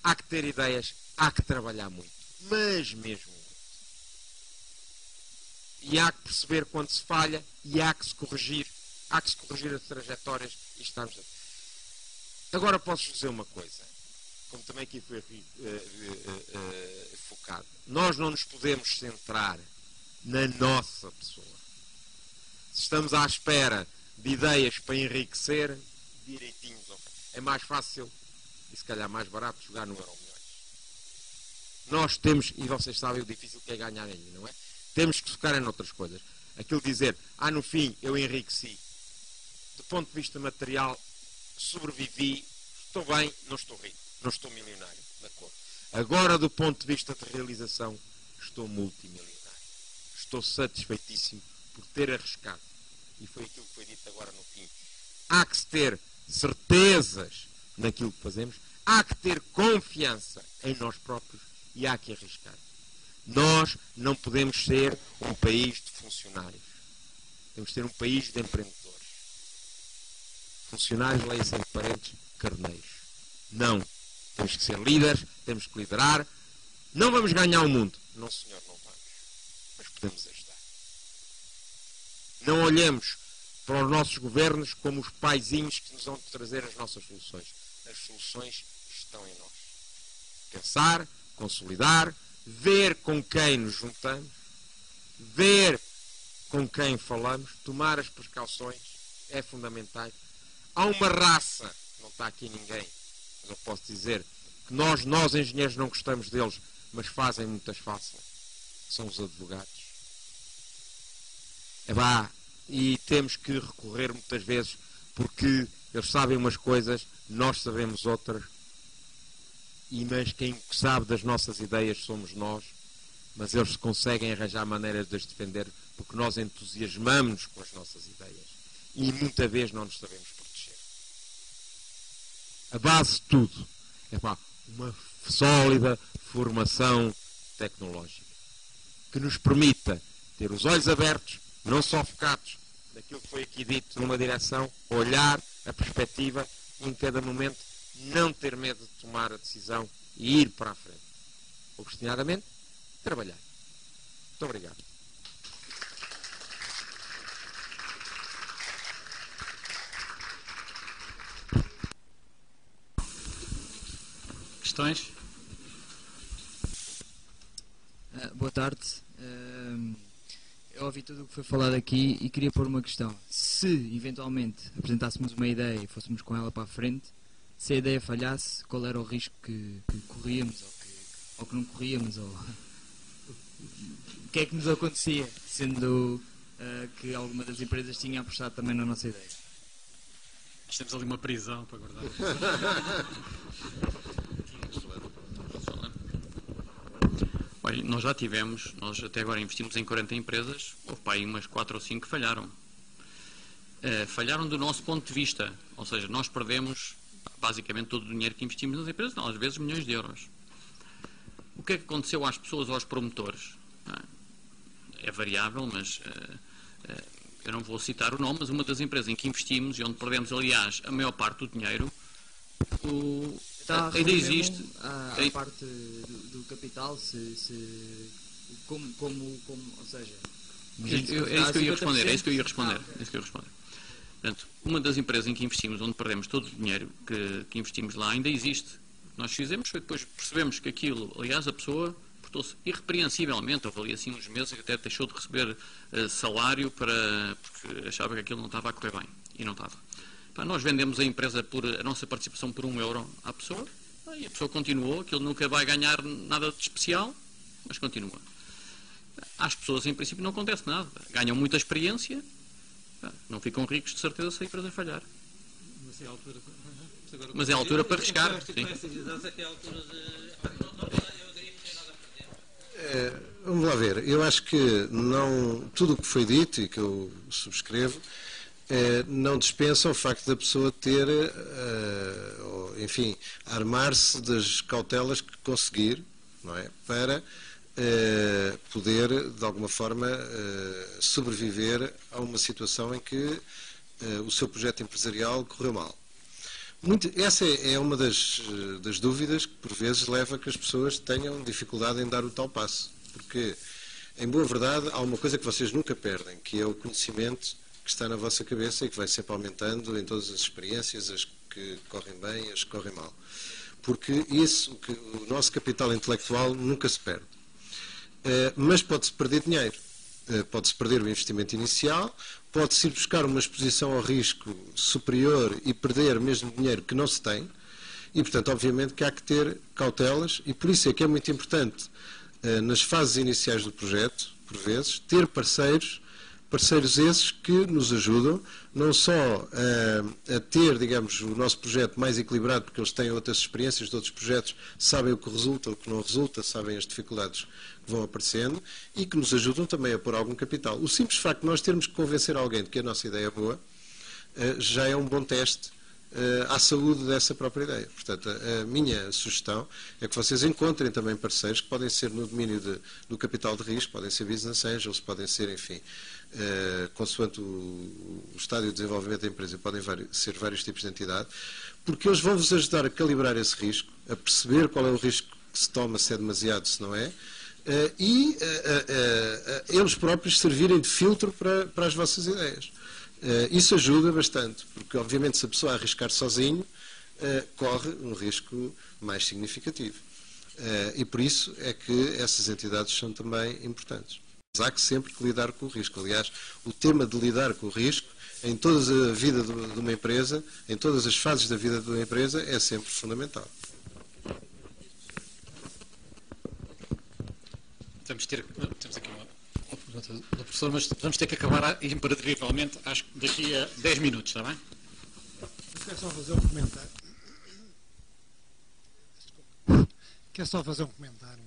Há que ter ideias, há que trabalhar muito. Mas mesmo muito. E há que perceber quando se falha e há que se corrigir. Há que se corrigir as trajetórias e estamos... Agora posso dizer uma coisa, como também aqui foi focado. Nós não nos podemos centrar na nossa pessoa. Se estamos à espera de ideias para enriquecer, direitinhos, é mais fácil e se calhar mais barato jogar no Euromilhões. Nós temos, e vocês sabem o difícil que é ganhar aí, não é? Temos que focar em outras coisas. Aquilo dizer, no fim eu enriqueci. Do ponto de vista material, sobrevivi, estou bem, não estou rico, não estou milionário, de acordo. Agora, do ponto de vista de realização, estou multimilionário. Estou satisfeitíssimo por ter arriscado. E foi aquilo que foi dito agora no fim. Há que se ter certezas naquilo que fazemos, há que ter confiança em nós próprios e há que arriscar. Nós não podemos ser um país de funcionários. Temos de ser um país de empreendedores. Funcionários, leia-se entre parentes, carneiros. Não. Temos que ser líderes, temos que liderar. Não vamos ganhar o mundo. Não, senhor, não vamos. Mas podemos ajudar. Não olhemos para os nossos governos como os paizinhos que nos vão trazer as nossas soluções. As soluções estão em nós. Pensar, consolidar, ver com quem nos juntamos, ver com quem falamos, tomar as precauções é fundamental. Há uma raça, não está aqui ninguém, mas eu posso dizer que nós engenheiros não gostamos deles, mas fazem muitas fáceis. São os advogados. E temos que recorrer muitas vezes porque eles sabem umas coisas, nós sabemos outras, mas quem sabe das nossas ideias somos nós, mas eles conseguem arranjar maneiras de as defender porque nós entusiasmamos-nos com as nossas ideias e muitas vezes não nos sabemos proteger. A base de tudo é uma sólida formação tecnológica que nos permita ter os olhos abertos, não só focados naquilo que foi aqui dito numa direção, olhar a perspectiva e em cada momento não ter medo de tomar a decisão e ir para a frente. Obstinadamente, trabalhar. Muito obrigado. Questões? Boa tarde. Eu ouvi tudo o que foi falado aqui e queria pôr uma questão. Se, eventualmente, apresentássemos uma ideia e fôssemos com ela para a frente, se a ideia falhasse, qual era o risco que corríamos ou que não corríamos? Ou o que é que nos acontecia, sendo que alguma das empresas tinha apostado também na nossa ideia? Nós temos ali uma prisão para guardar. Olha, nós já tivemos, nós até agora investimos em 40 empresas, houve para aí umas 4 ou 5 que falharam. Falharam do nosso ponto de vista, ou seja, nós perdemos basicamente todo o dinheiro que investimos nas empresas, não, às vezes milhões de euros. O que é que aconteceu às pessoas, aos promotores? É variável, mas eu não vou citar o nome, mas uma das empresas em que investimos e onde perdemos, aliás, a maior parte do dinheiro, ainda existe. A parte do capital, ou seja... É isso que eu ia responder, Portanto, uma das empresas em que investimos, onde perdemos todo o dinheiro que investimos lá, ainda existe. Nós fizemos, depois percebemos que aquilo, aliás, a pessoa portou-se irrepreensivelmente, houve ali assim uns meses que até deixou de receber salário porque achava que aquilo não estava a correr bem, e não estava. Nós vendemos a empresa a nossa participação por €1 à pessoa, e a pessoa continuou, aquilo nunca vai ganhar nada de especial, mas continua. Às pessoas, em princípio, não acontece nada. Ganham muita experiência, não ficam ricos de certeza se a empresa falhar. Mas é a altura para arriscar. Vamos lá ver. Eu acho que tudo o que foi dito e que eu subscrevo não dispensa o facto da pessoa ter, enfim, armar-se das cautelas que conseguir, não é? Para poder, de alguma forma, sobreviver a uma situação em que o seu projeto empresarial correu mal. Essa é uma das dúvidas que, por vezes, leva a que as pessoas tenham dificuldade em dar o tal passo. Porque, em boa verdade, há uma coisa que vocês nunca perdem, que é o conhecimento que está na vossa cabeça e que vai sempre aumentando em todas as experiências, as que correm bem e as que correm mal. Porque o nosso capital intelectual nunca se perde. Mas pode-se perder dinheiro. Pode-se perder o investimento inicial, pode-se ir buscar uma exposição ao risco superior e perder mesmo dinheiro que não se tem, e, portanto, obviamente que há que ter cautelas, e por isso é que é muito importante, nas fases iniciais do projeto, por vezes, ter parceiros Parceiros esses que nos ajudam não só a ter, digamos, o nosso projeto mais equilibrado, porque eles têm outras experiências de outros projetos, sabem o que resulta, o que não resulta, sabem as dificuldades que vão aparecendo e que nos ajudam também a pôr algum capital. O simples facto de nós termos que convencer alguém de que a nossa ideia é boa já é um bom teste à saúde dessa própria ideia. Portanto, a minha sugestão é que vocês encontrem também parceiros que podem ser no domínio do capital de risco, podem ser business angels, podem ser, enfim, consoante o estádio de desenvolvimento da empresa, podem ser vários tipos de entidade, porque eles vão-vos ajudar a calibrar esse risco, a perceber qual é o risco que se toma, se é demasiado, se não é, e eles próprios servirem de filtro para as vossas ideias. Isso ajuda bastante, porque obviamente se a pessoa arriscar sozinho, corre um risco mais significativo. E por isso é que essas entidades são também importantes. Mas há que sempre que lidar com o risco. Aliás, o tema de lidar com o risco, em toda a vida de uma empresa, em todas as fases da vida de uma empresa, é sempre fundamental. Temos aqui uma pergunta do professor, mas vamos ter que acabar imperativamente daqui a 10 minutos, está bem? Eu quero só fazer um comentário. Quero só fazer um comentário.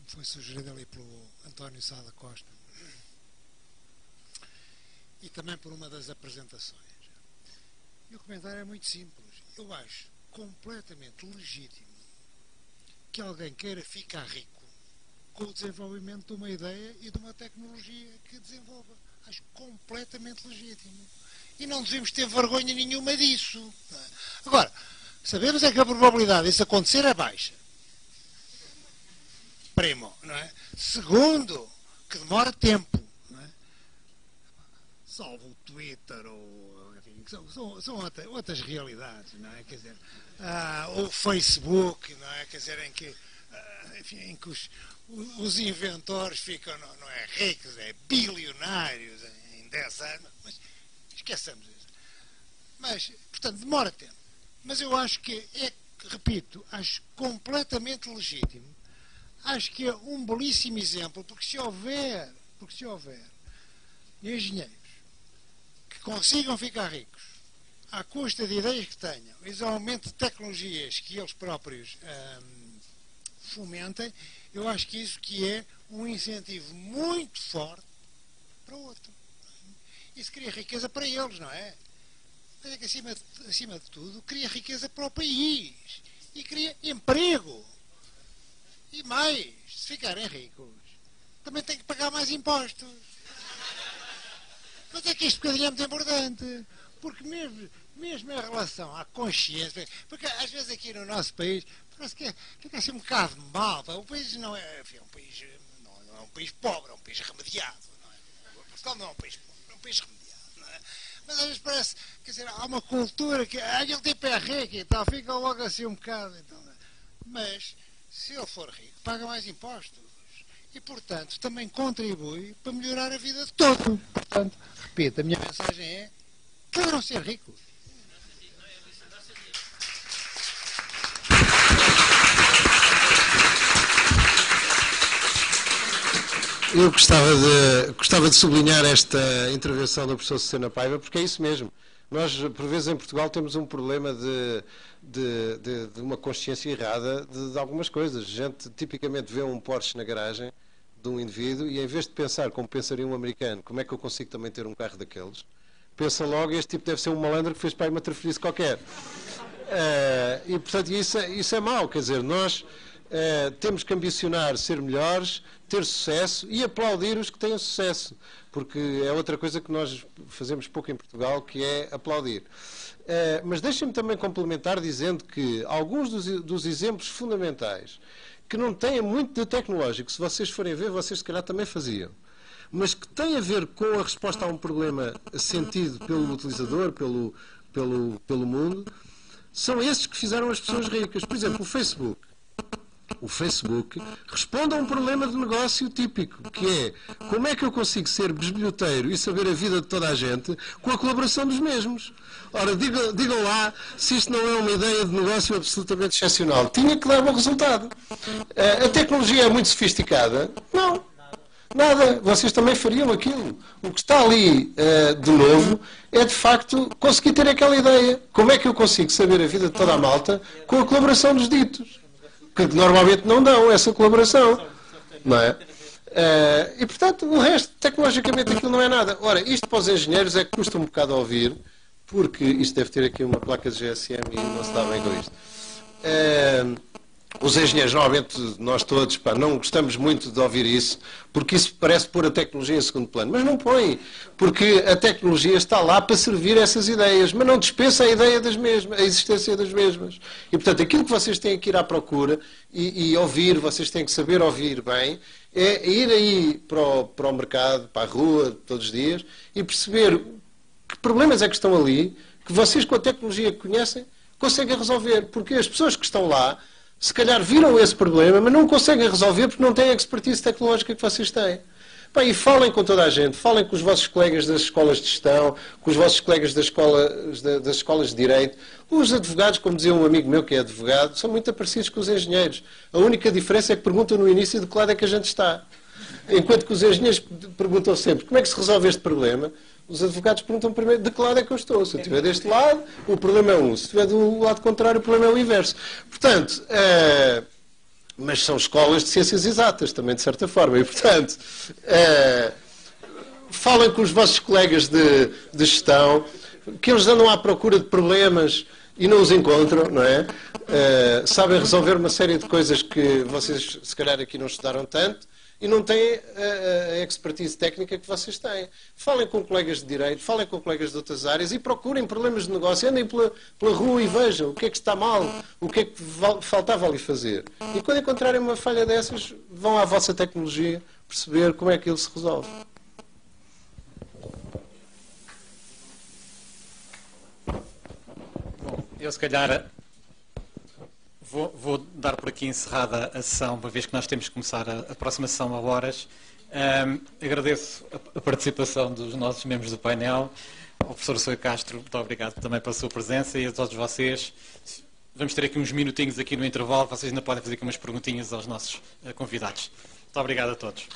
Foi sugerido ali pelo António Sá da Costa. E também por uma das apresentações. E o comentário é muito simples. Eu acho completamente legítimo que alguém queira ficar rico com o desenvolvimento de uma ideia e de uma tecnologia que desenvolva. Acho completamente legítimo. E não devemos ter vergonha nenhuma disso. Não é? Agora, sabemos é que a probabilidade disso acontecer é baixa. Primo, não é? Segundo, que demora tempo. Não é? Salvo o Twitter ou... Enfim, são outras realidades, não é? Quer dizer, o Facebook, não é? Quer dizer, em que, enfim, em que os inventores ficam, não é ricos, é bilionários em 10 anos, mas esqueçamos isso. Mas, portanto, demora tempo. Mas eu acho que repito, acho completamente legítimo. Acho que é um belíssimo exemplo, porque se houver engenheiros que consigam ficar ricos à custa de ideias que tenham, exatamente de tecnologias que eles próprios fomentem, eu acho que isso que é um incentivo muito forte para o outro. Isso cria riqueza para eles, não é? Mas é que acima de tudo, cria riqueza para o país e cria emprego. E mais, se ficarem ricos, também têm que pagar mais impostos. Mas é que isto bocadinho é muito importante, porque mesmo em relação à consciência, porque às vezes aqui no nosso país parece que fica assim um bocado mal. O país não é, enfim, não é um país pobre, é um país remediado. Não é? Portugal não é um país pobre, é um país remediado. Não é? Mas às vezes parece, quer dizer, há uma cultura que aquele tipo é rico e tal, fica logo assim um bocado. Então, não é? Mas se ele for rico, paga mais impostos e, portanto, também contribui para melhorar a vida de todos. Portanto, repito, a minha mensagem é: queiram ser ricos. Eu gostava de sublinhar esta intervenção do professor Susana Paiva, porque é isso mesmo. Nós, por vezes, em Portugal, temos um problema de uma consciência errada de algumas coisas. A gente tipicamente vê um Porsche na garagem de um indivíduo e, em vez de pensar como pensaria um americano, como é que eu consigo também ter um carro daqueles, pensa logo, este tipo deve ser um malandro que fez para aí uma trafolhice qualquer. E, portanto, isso é mau. Quer dizer, nós temos que ambicionar ser melhores, ter sucesso e aplaudir os que têm sucesso, porque é outra coisa que nós fazemos pouco em Portugal, que é aplaudir. Mas deixem-me também complementar dizendo que alguns dos exemplos fundamentais, que não têm muito de tecnológico, se vocês forem ver, vocês se calhar também faziam, mas que têm a ver com a resposta a um problema sentido pelo utilizador, pelo mundo, são esses que fizeram as pessoas ricas. Por exemplo, o Facebook. O Facebook responde a um problema de negócio típico, que é: como é que eu consigo ser bisbilhoteiro e saber a vida de toda a gente com a colaboração dos mesmos? Ora, digam lá se isto não é uma ideia de negócio absolutamente excepcional. Tinha que dar um resultado. A tecnologia é muito sofisticada? Não. Nada, vocês também fariam aquilo. O que está ali de novo é, de facto, conseguir ter aquela ideia. Como é que eu consigo saber a vida de toda a malta com a colaboração dos ditos? Que normalmente não dão essa colaboração. Não é? E, portanto, o resto, tecnologicamente, aquilo não é nada. Ora, isto para os engenheiros é que custa um bocado a ouvir, porque isto deve ter aqui uma placa de GSM e não se dá bem com isto. Os engenheiros, normalmente, nós todos, não gostamos muito de ouvir isso, porque isso parece pôr a tecnologia em segundo plano. Mas não põe, porque a tecnologia está lá para servir essas ideias, mas não dispensa a ideia das mesmas, a existência das mesmas. E, portanto, aquilo que vocês têm que ir à procura e ouvir, vocês têm que saber ouvir bem, é ir aí para o mercado, para a rua, todos os dias, e perceber que problemas é que estão ali, que vocês, com a tecnologia que conhecem, conseguem resolver. Porque as pessoas que estão lá, se calhar viram esse problema, mas não conseguem resolver porque não têm a expertise tecnológica que vocês têm. E falem com toda a gente, falem com os vossos colegas das escolas de gestão, com os vossos colegas das escolas de direito. Os advogados, como dizia um amigo meu que é advogado, são muito parecidos com os engenheiros. A única diferença é que perguntam no início de que lado é que a gente está. Enquanto que os engenheiros perguntam sempre como é que se resolve este problema, os advogados perguntam primeiro de que lado é que eu estou. Se eu estiver deste lado, o problema é um. Se estiver do lado contrário, o problema é o inverso. Portanto, mas são escolas de ciências exatas, também de certa forma. E, portanto, falem com os vossos colegas de gestão, que eles andam à procura de problemas e não os encontram, não é? Sabem resolver uma série de coisas que vocês, se calhar, aqui não estudaram tanto, e não têm a expertise técnica que vocês têm. Falem com colegas de direito, falem com colegas de outras áreas e procurem problemas de negócio. Andem pela rua e vejam o que é que está mal, o que é que faltava ali fazer. E quando encontrarem uma falha dessas, vão à vossa tecnologia perceber como é que ele se resolve. Bom, eu se calhar vou dar por aqui encerrada a sessão, uma vez que nós temos que começar a próxima sessão a horas. Agradeço a participação dos nossos membros do painel, ao professor Sousa Castro, muito obrigado também pela sua presença, e a todos vocês. Vamos ter aqui uns minutinhos aqui no intervalo, vocês ainda podem fazer aqui umas perguntinhas aos nossos convidados. Muito obrigado a todos.